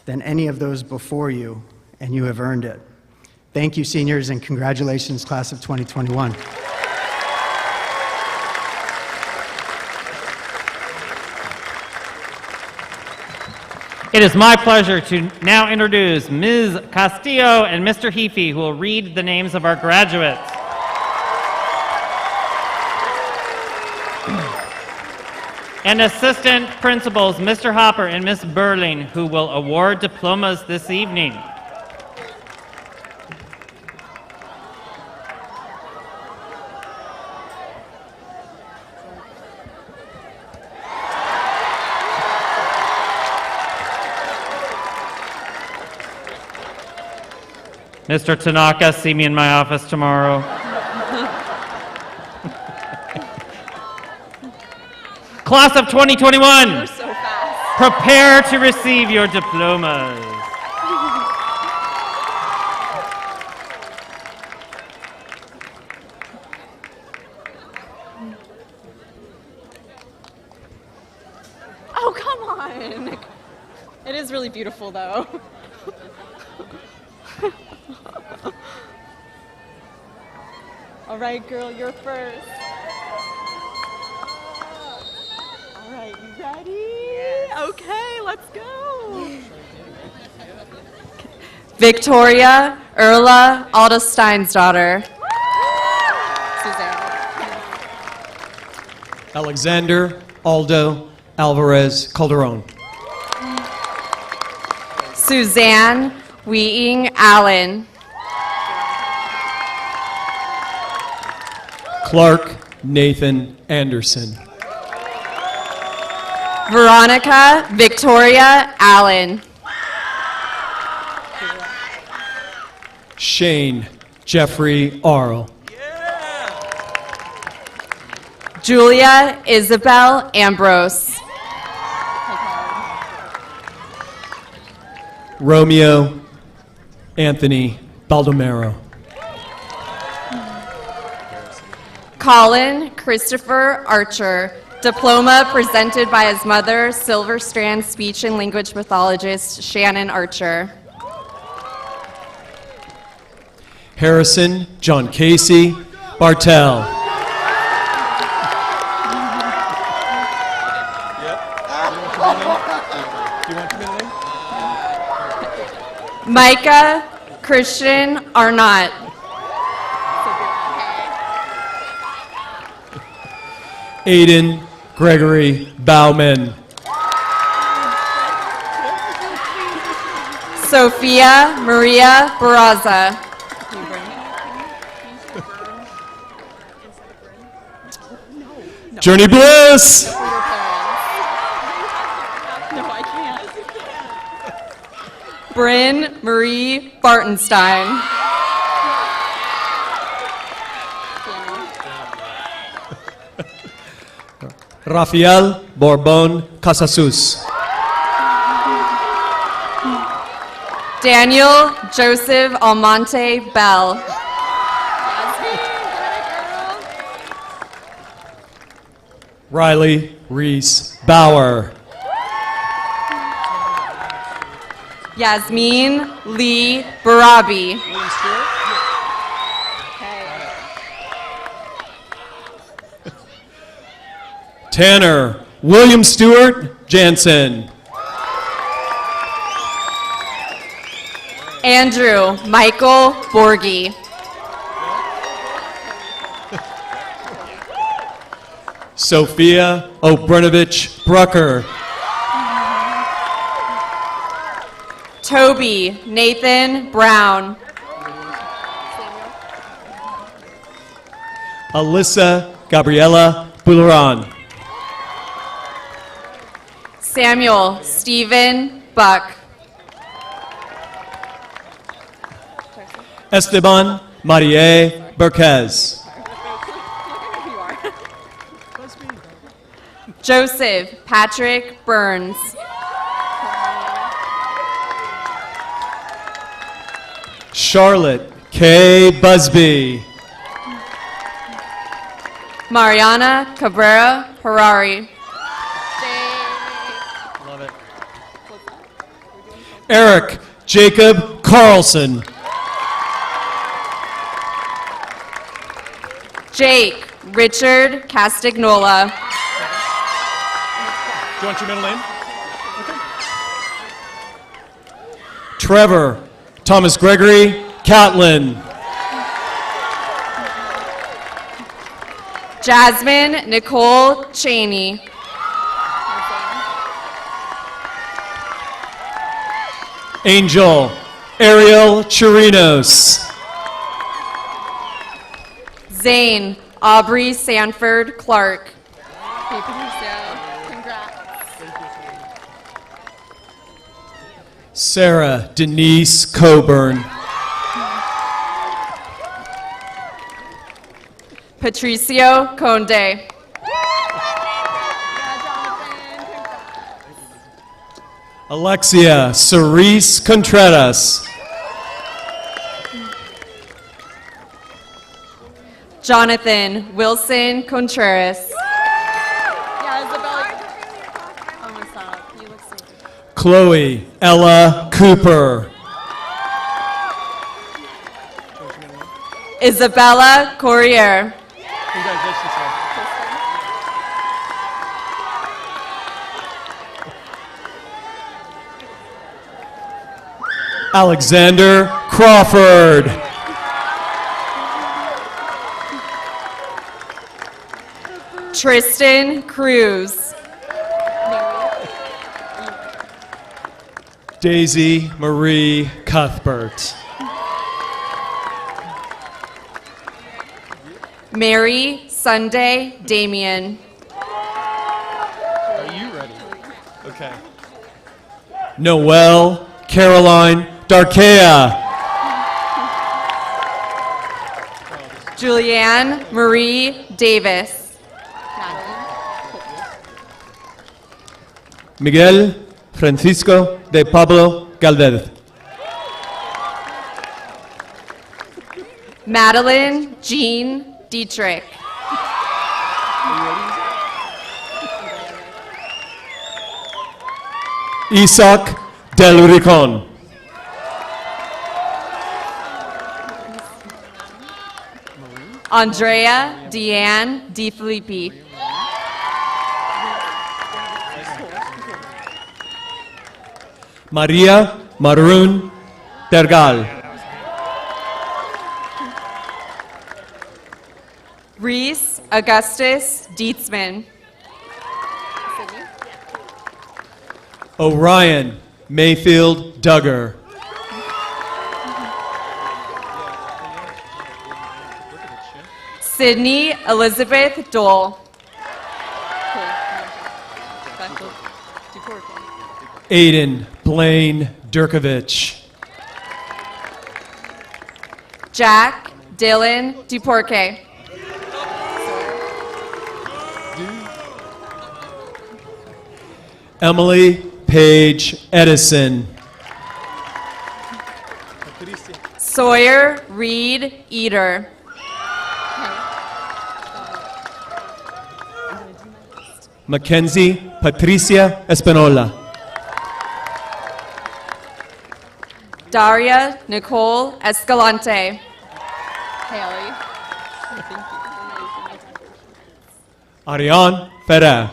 than any of those before you, and you have earned it. Thank you, seniors, and congratulations, class of 2021.
It is my pleasure to now introduce Ms. Castillo and Mr. Heafy, who will read the names of our graduates. And assistant principals, Mr. Hopper and Ms. Burling, who will award diplomas this evening. Mr. Tanaka, see me in my office tomorrow. Class of 2021,
You're so fast.
prepare to receive your diplomas.
Oh, come on. It is really beautiful, though. All right, girl, you're first. All right, you ready? Yes. Okay, let's go.
Victoria Erla Aldestein's daughter.
Alexander Aldo Alvarez Calderon.
Suzanne Weeing Allen.
Clark Nathan Anderson.
Veronica Victoria Allen.
Shane Jeffrey Arl.
Julia Isabel Ambrose.
Romeo Anthony Baldomero.
Colin Christopher Archer. Diploma presented by his mother, Silver Strand speech and language pathologist Shannon Archer.
Harrison John Casey Bartell.
Micah Christian Arnott.
Aiden Gregory Bauman.
Sophia Maria Barraza.
Journey Bliss.
No, I can't.
Bryn Marie Bartenstein.
Rafael Borbon Casasus.
Daniel Joseph Almonte Bell.
Riley Reese Bauer.
Yasmin Lee Barabi.
Tanner William Stewart Jansen.
Andrew Michael Borgie.
Sophia Obrnovich Brucker.
Toby Nathan Brown.
Alyssa Gabriela Bularan.
Samuel Stephen Buck.
Esteban Marie Berquez.
Joseph Patrick Burns.
Charlotte K. Busby.
Mariana Cabrera Harari.
Eric Jacob Carlson.
Jake Richard Castagnola.
Do you want your middle name? Okay. Trevor Thomas Gregory Catlin.
Jasmine Nicole Cheney.
Angel Ariel Chirinos.
Zane Aubrey Sanford Clark.
Sarah Denise Coburn.
Patricio Conde.
Alexia Cerise Contreras.
Jonathan Wilson Contreras.
Chloe Ella Cooper.
Isabella Corrier.
Alexander Crawford.
Tristan Cruz.
Daisy Marie Cuthbert.
Mary Sunday Damien.
Are you ready? Okay. Noelle Caroline Darkea.
Julianne Marie Davis.
Miguel Francisco de Pablo Galvez.
Madeline Jean Dietrich.
Isaac Del Ricon.
Andrea Deanne DiFilippi.
Maria Maroon Tergal.
Reese Augustus Dietzman.
Orion Mayfield Duggar.
Sydney Elizabeth Dole.
Aiden Blaine Durkovich.
Jack Dylan Duporque.
Emily Paige Edison.
Sawyer Reed Eater.
Mackenzie Patricia Espinola.
Daria Nicole Escalante.
Haley.
Ariane Ferrer.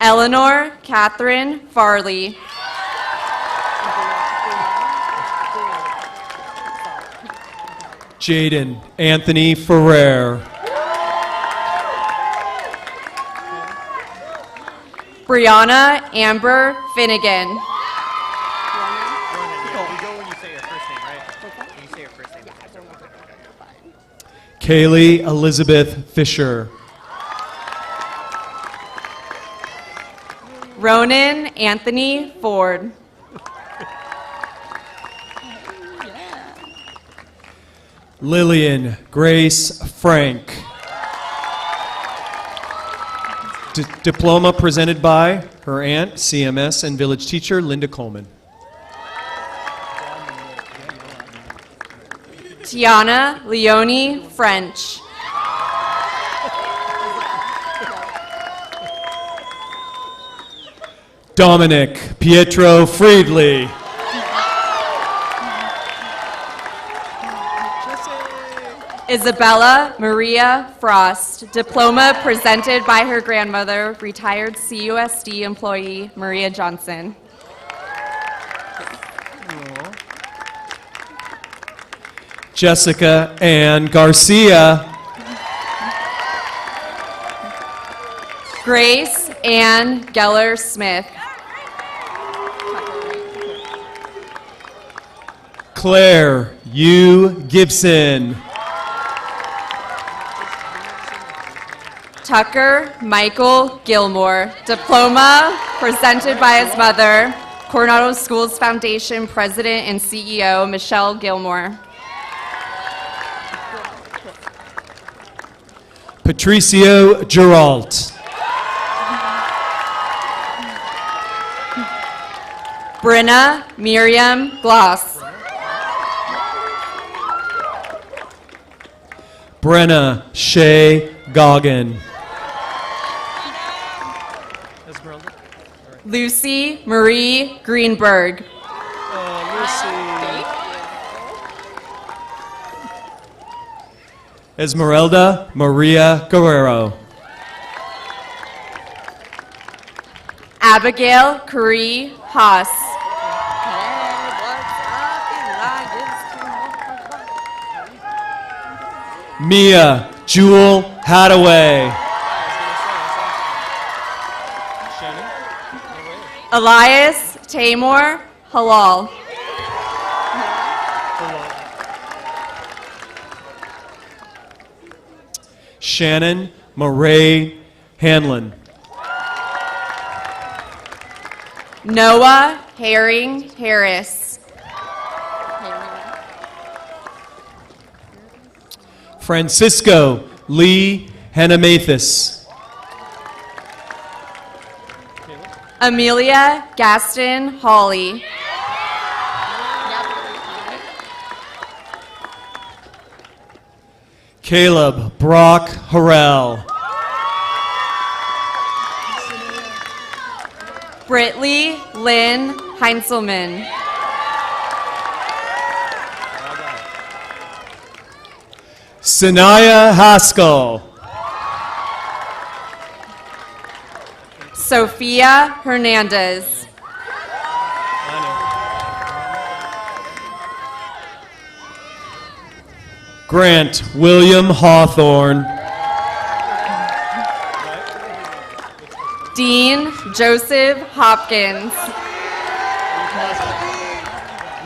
Eleanor Catherine Farley.
Jaden Anthony Ferrer.
Brianna Amber Finnegan.
Kaylee Elizabeth Fisher.
Ronan Anthony Ford.
Lillian Grace Frank. Diploma presented by her aunt, CMS, and village teacher, Linda Coleman.
Tiana Leonie French.
Dominic Pietro Friedley.
Isabella Maria Frost. Diploma presented by her grandmother, retired CUSD employee Maria Johnson.
Jessica Ann Garcia.
Grace Ann Geller Smith.
Claire U. Gibson.
Tucker Michael Gilmore. Diploma presented by his mother, Coronado Schools Foundation President and CEO Michelle Gilmore.
Patricio Geralt.
Brenna Miriam Gloss.
Brenna Shea Goggin.
Lucy Marie Greenberg.
Esmeralda Maria Guerrero.
Abigail Curry Haas.
Mia Jewel Hadaway.
Elias Tamor Halal.
Shannon Murray Hanlon.
Noah Herring Harris.
Francisco Lee Hanamathis.
Amelia Gaston Hawley.
Caleb Brock Harrell.
Britley Lynn Heinzelman.
Sanaya Haskell.
Sophia Hernandez.
Grant William Hawthorne.
Dean Joseph Hopkins.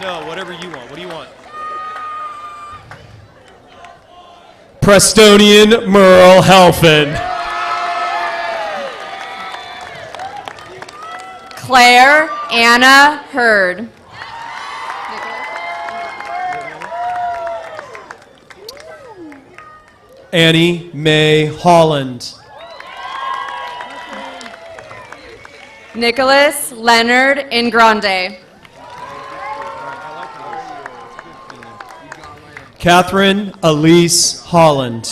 No, whatever you want. What do you want? Prestonian Merle Helfin.
Claire Anna Hurd.
Annie Mae Holland.
Nicholas Leonard Ingrande.
Catherine Elise Holland.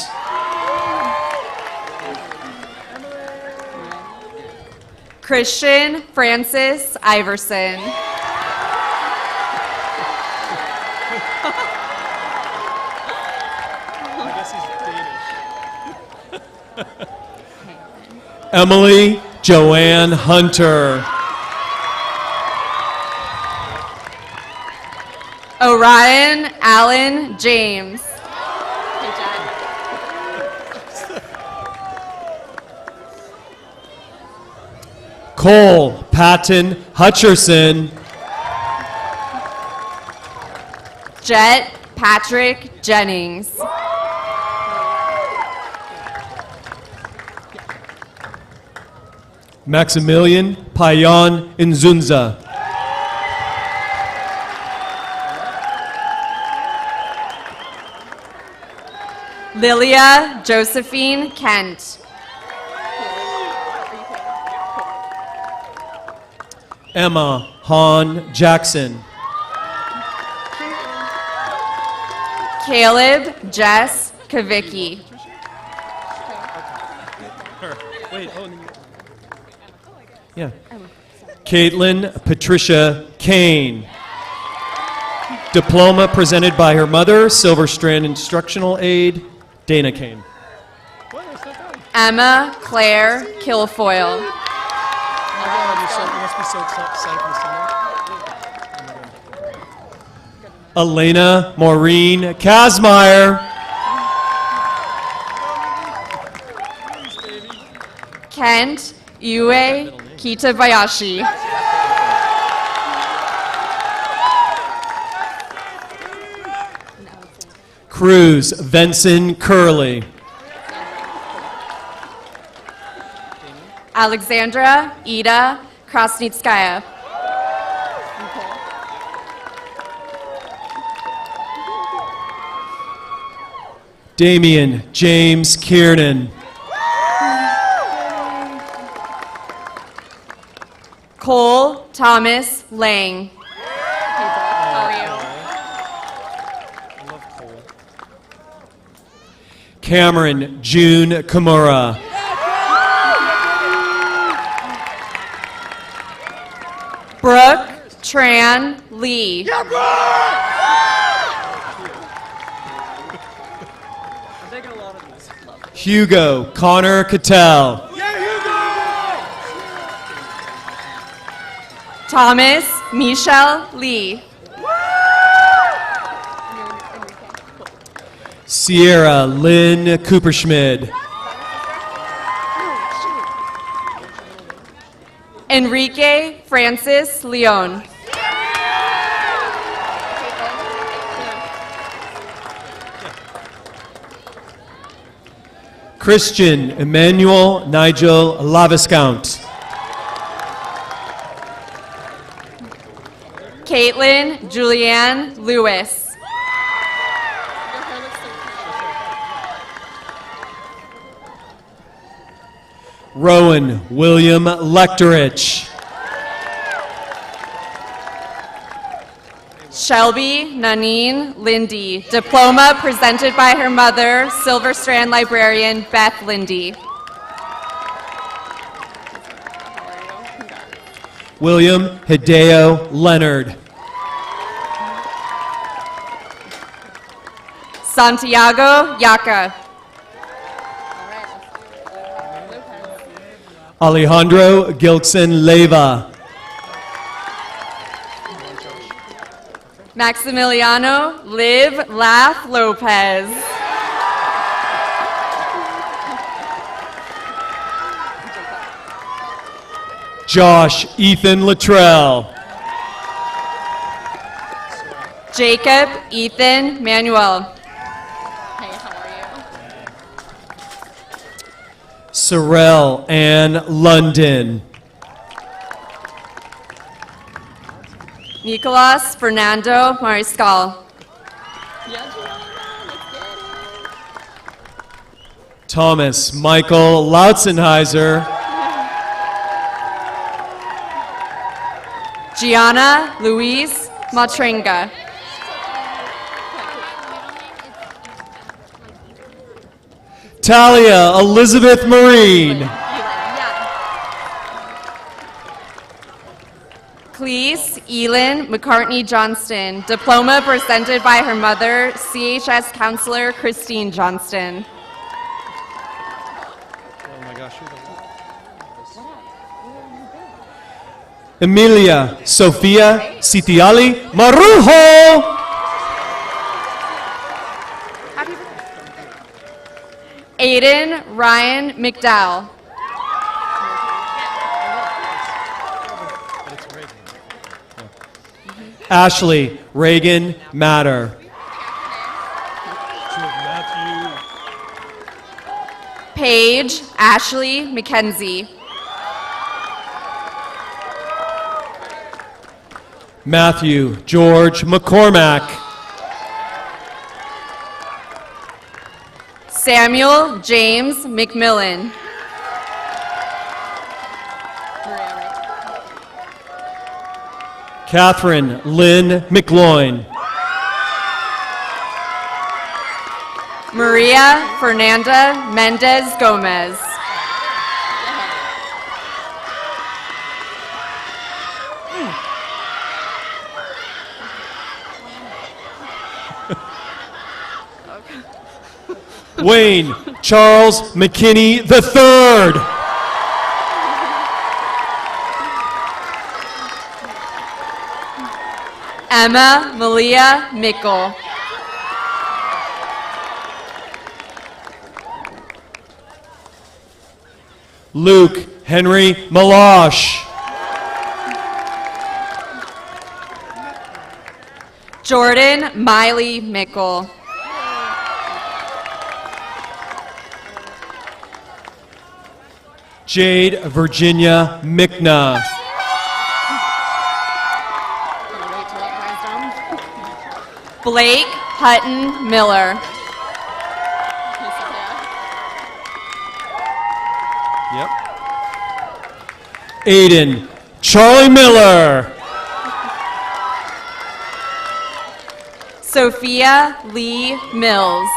Christian Francis Iverson.
Emily Joanne Hunter.
Orion Allen James.
Cole Patton Hutcherson.
Jet Patrick Jennings.
Maximilian Payan Nzunza.
Lilia Josephine Kent.
Emma Han Jackson.
Caleb Jess Kavicki.
Yeah. Caitlin Patricia Kane. Diploma presented by her mother, Silver Strand Instructional Aide, Dana Kane.
Emma Claire Kilfoyle.
Elena Maureen Kazmaier.
Kent Yue Kitabayashi.
Cruz Venson Curley.
Alexandra Ida Krasnitskaya.
Damian James Kiernan.
Cole Thomas Lang.
Cameron June Kimura.
Brooke Tran Lee.
Hugo Connor Cattell.
Thomas Michelle Lee.
Sierra Lynn Cooperschmid.
Enrique Francis Leon.
Christian Emmanuel Nigel Laviscount.
Caitlin Julianne Lewis.
Rowan William Lecterich.
Shelby Nanine Lindy. Diploma presented by her mother, Silver Strand librarian Beth Lindy.
William Hideo Leonard.
Santiago Yaca.
Alejandro Gilkson Leyva.
Maximiliano Liv Laugh Lopez.
Josh Ethan Luttrell.
Jacob Ethan Manuel.
Sorrel Ann London.
Nicolas Fernando Mariscal.
Thomas Michael Lautzenheiser.
Gianna Louise Matringa.
Talia Elizabeth Marine.
Cleese Elin McCartney Johnston, diploma presented by her mother, CHS counselor Christine Johnston.
Oh my gosh, Emilia Sofia Sitiali Marujo.
Aiden Ryan McDowell.
Ashley Reagan Matter.
Paige Ashley McKenzie.
Matthew George McCormack.
Samuel James McMillan.
Catherine Lynn McLoyne.
Maria Fernanda Mendez Gomez.
Wayne Charles McKinney III.
Emma Malia Mickle.
Luke Henry Malash.
Jordan Miley Mickle.
Jade Virginia Mickna.
Blake Hutton Miller.
Yep. Aiden Charlie Miller.
Sophia Lee Mills.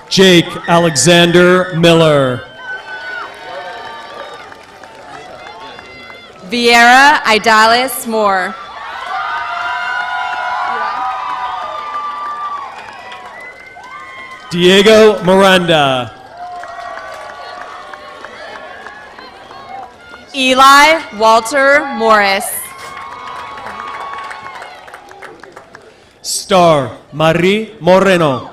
Jake Alexander Miller.
Vieira Idalis Moore.
Diego Miranda.
Eli Walter Morris.
Star Marie Moreno.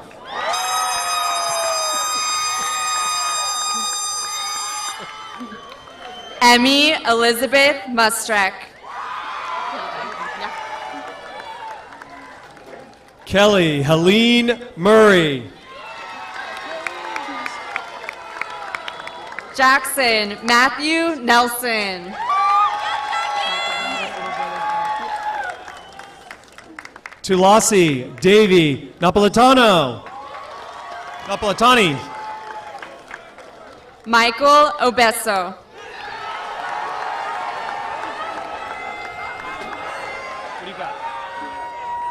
Emmy Elizabeth Mustrek.
Kelly Helene Murray.
Jackson Matthew Nelson.
Tulasi Davy Napolitani.
Michael Obeso.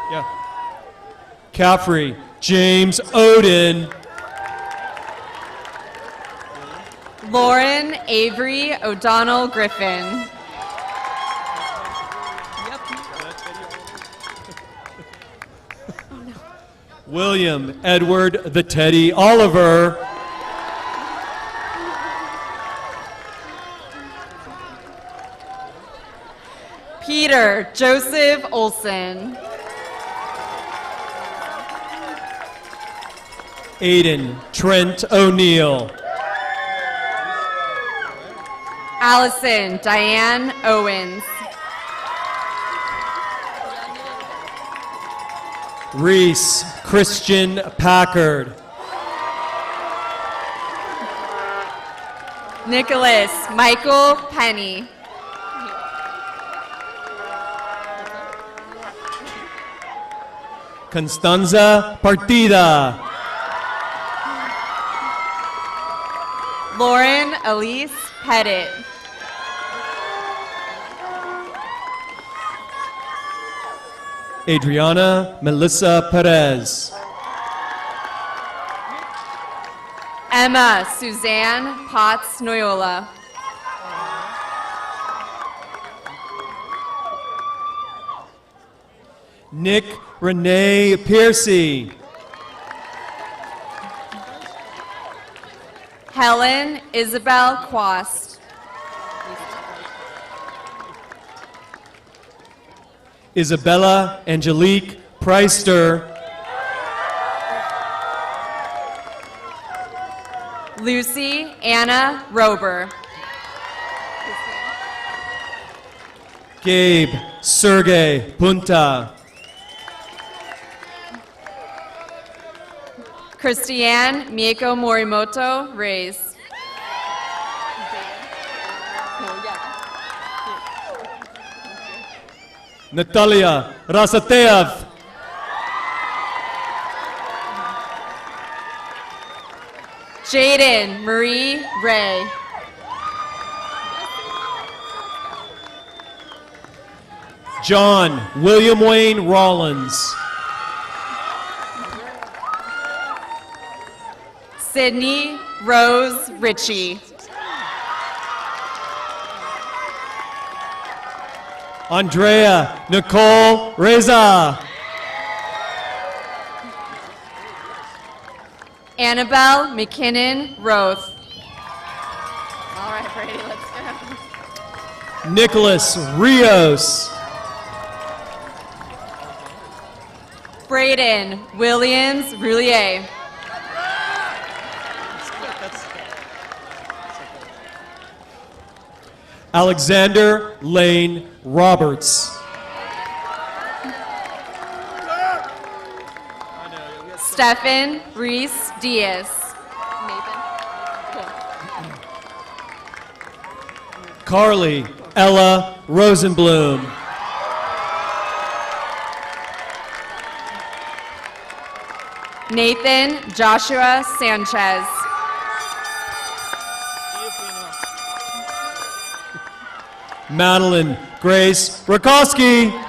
Yeah. Caffrey James Odin.
Lauren Avery O'Donnell Griffin.
William Edward the Teddy Oliver.
Peter Joseph Olson.
Aiden Trent O'Neill.
Allison Diane Owens.
Reese Christian Packard.
Nicholas Michael Penny.
Constanza Partida.
Lauren Elise Pettit.
Adriana Melissa Perez.
Emma Suzanne Potts Noyola.
Nick Renee Piercy.
Helen Isabel Quast.
Isabella Angelique Preister.
Lucy Anna Rober.
Gabe Sergey Punta.
Christiane Mieko Morimoto Reyes.
Natalia Rasateev.
Jaden Marie Ray.
John William Wayne Rollins.
Sydney Rose Ritchie.
Andrea Nicole Reza.
Annabelle McKinnon Roth. All right, Brady, let's go.
Nicholas Rios.
Braden Williams Roulier.
Alexander Lane Roberts.
Stephen Reese Diaz.
Carly Ella Rosenblum.
Nathan Joshua Sanchez.
Madeline Grace Rakowski.
All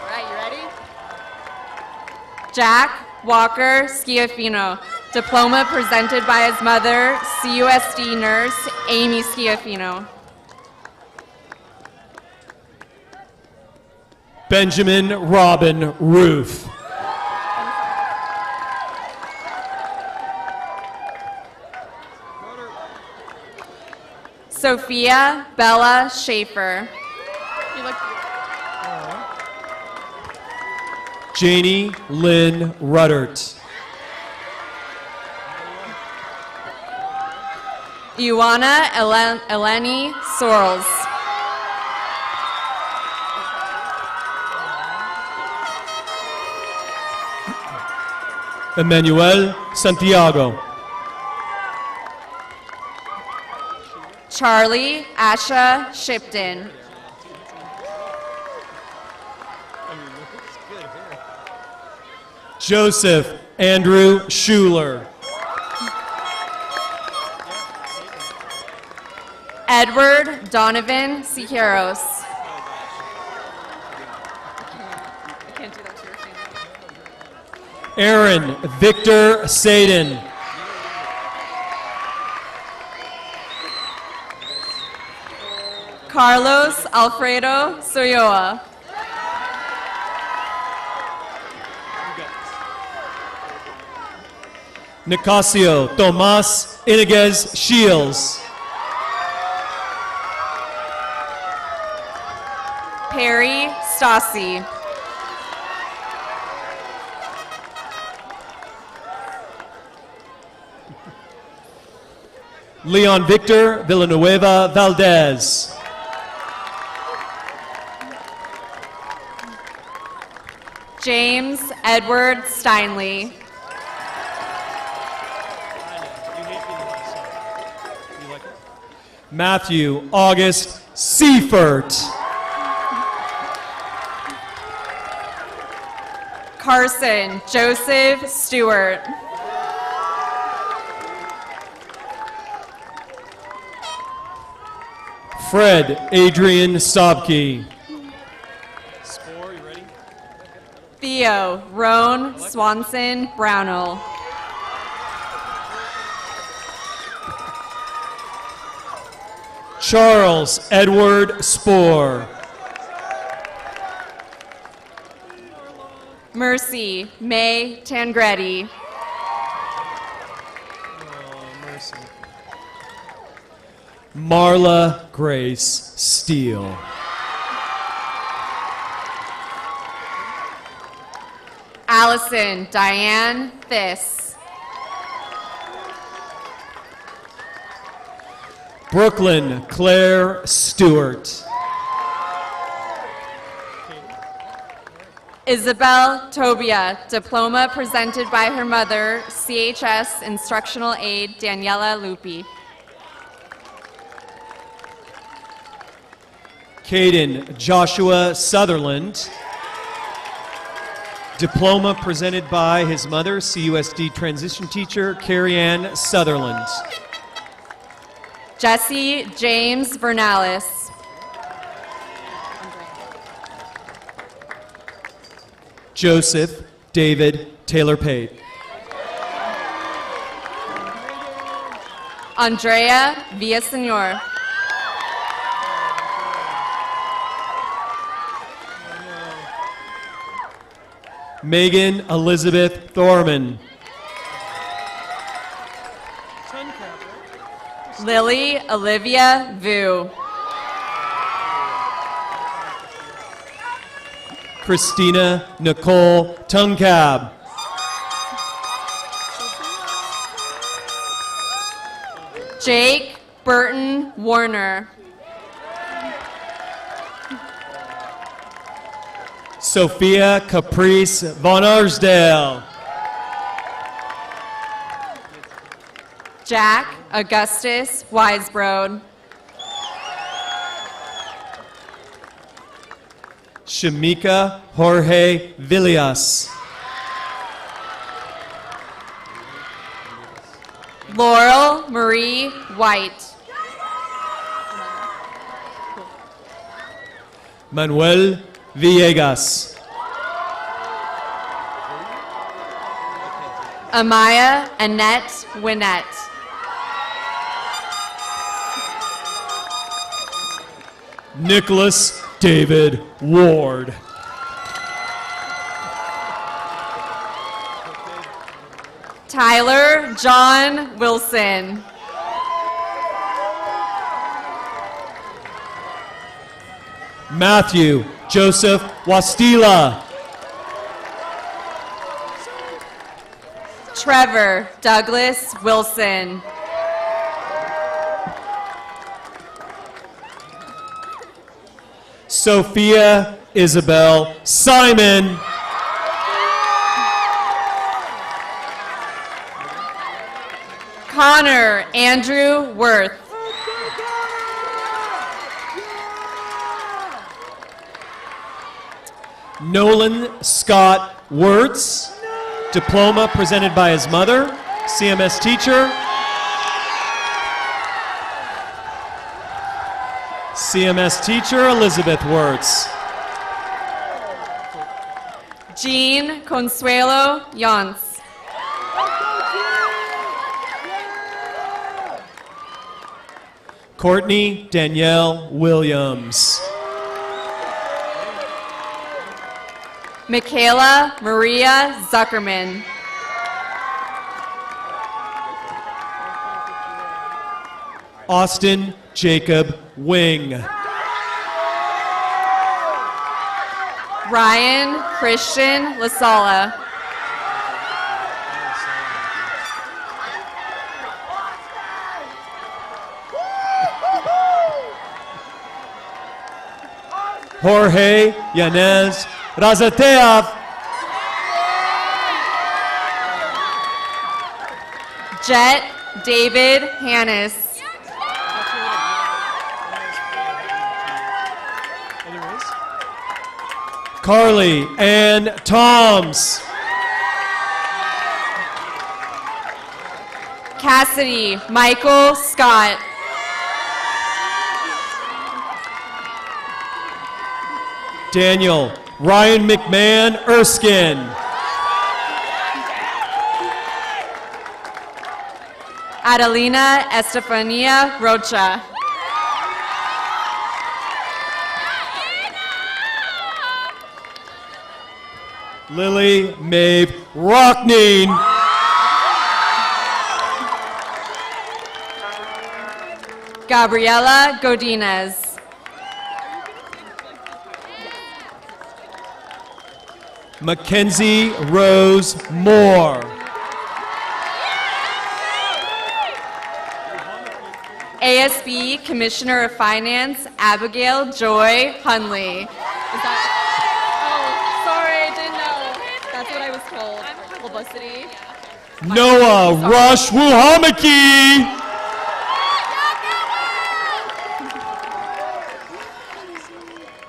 right, you ready? Jack Walker Schiaffino. Diploma presented by his mother, CUSD nurse Amy Schiaffino.
Benjamin Robin Roof.
Sophia Bella Schaefer.
Janie Lynn Ruddert.
Ioana Eleni Sorrells.
Emmanuel Santiago.
Charlie Asha Shipton.
Joseph Andrew Schuler.
Edward Donovan Siqueiros.
Aaron Victor Sadin.
Carlos Alfredo Soyoa.
Nicasio Tomas Iniguez Shields.
Perry Stassi.
Leon Victor Villanueva Valdez.
James Edward Steinley.
Matthew August Seifert.
Carson Joseph Stewart.
Fred Adrian Sobke.
Theo Roan Swanson Brownell.
Charles Edward Spoor.
Mercy May Tangretti.
Marla Grace Steele.
Allison Diane Thiss.
Brooklyn Claire Stewart.
Isabel Tobia, diploma presented by her mother, CHS instructional aide Daniela Lupi.
Caden Joshua Sutherland, diploma presented by his mother, CUSD transition teacher Carrie Ann Sutherland.
Jesse James Vernalis.
Joseph David Taylor Pate.
Andrea Villasenor.
Megan Elizabeth Thorman.
Lily Olivia Vu.
Christina Nicole Tungcab.
Jake Burton Warner.
Sophia Caprice Von Arsdale.
Jack Augustus Weisbrod.
Shamika Jorge Villas.
Laurel Marie White.
Manuel Villegas.
Amaya Annette Winnett.
Nicholas David Ward.
Tyler John Wilson.
Matthew Joseph Wastila.
Trevor Douglas Wilson.
Sophia Isabel Simon.
Connor Andrew Worth.
Nolan Scott Wirtz, diploma presented by his mother, CMS teacher. CMS teacher Elizabeth Wirtz.
Jean Consuelo Yonce.
Courtney Danielle Williams.
Michaela Maria Zuckerman.
Austin Jacob Wing.
Ryan Christian Lasala.
Jorge Yanez Razateov.
Jet David Hannes.
Carly Ann Toms.
Cassidy Michael Scott.
Daniel Ryan McMahon Erskine.
Adelina Estefania Rocha.
Lily Maeve Rockneen.
Gabriela Godinez.
Mackenzie Rose Moore.
ASB Commissioner of Finance, Abigail Joy Hunley. Oh, sorry, I didn't know. That's what I was told. Publicity.
Noah Rush Wuhamaki.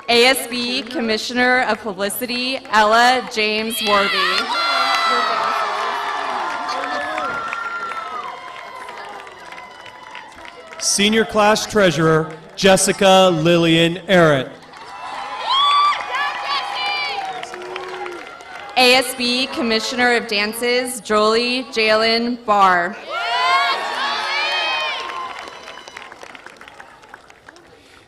ASB Commissioner of Publicity, Ella James Worthy.
Senior Class Treasurer, Jessica Lillian Arrett.
ASB Commissioner of Dances, Jolie Jalen Barr.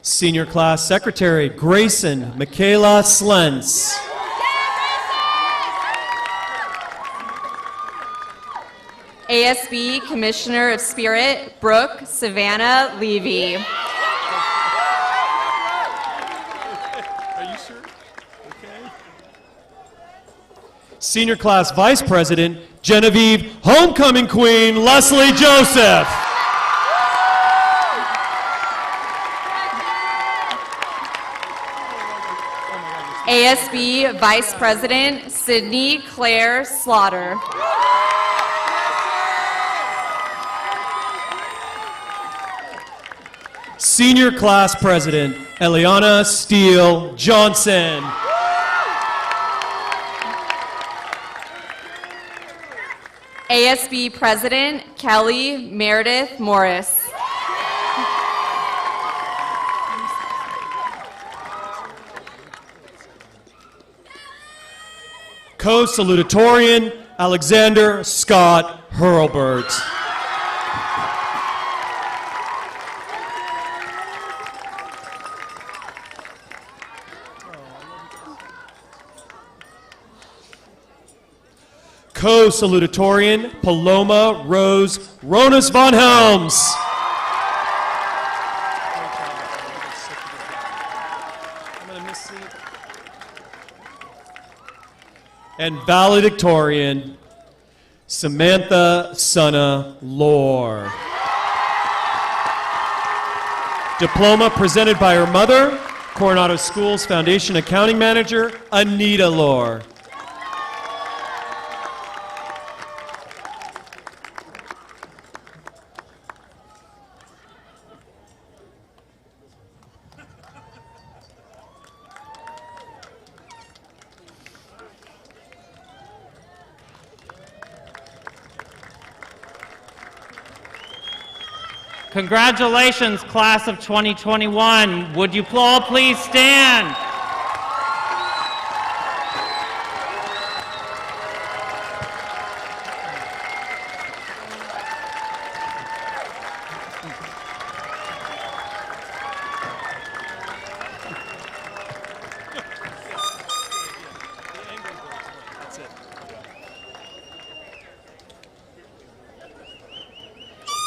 Senior Class Secretary, Grayson Michaela Slentz.
ASB Commissioner of Spirit, Brooke Savannah Levy.
Are you sure? Okay. Senior Class Vice President, Genevieve Homecoming Queen Leslie Joseph.
ASB Vice President, Sydney Claire Slaughter.
Senior Class President, ELLIANA Steele Johnson.
ASB President, Kelly Meredith Morris.
Co-salutatorian, Alexander Scott Hurlbert. Co-salutatorian, Paloma Rose Ronas von Helms. And valedictorian, Samantha Sunna Lore. Diploma presented by her mother, Coronado Schools Foundation Accounting Manager, Anita Lore.
Congratulations, class of 2021. Would you all please stand?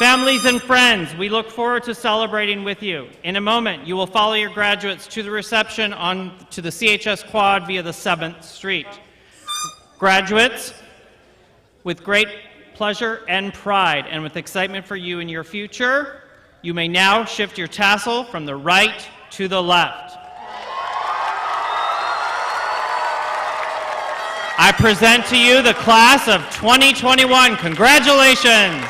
Families and friends, we look forward to celebrating with you. In a moment, you will follow your graduates to the reception to the CHS Quad via the 7th Street. Graduates, with great pleasure and pride and with excitement for you and your future, you may now shift your tassel from the right to the left. I present to you the class of 2021. Congratulations!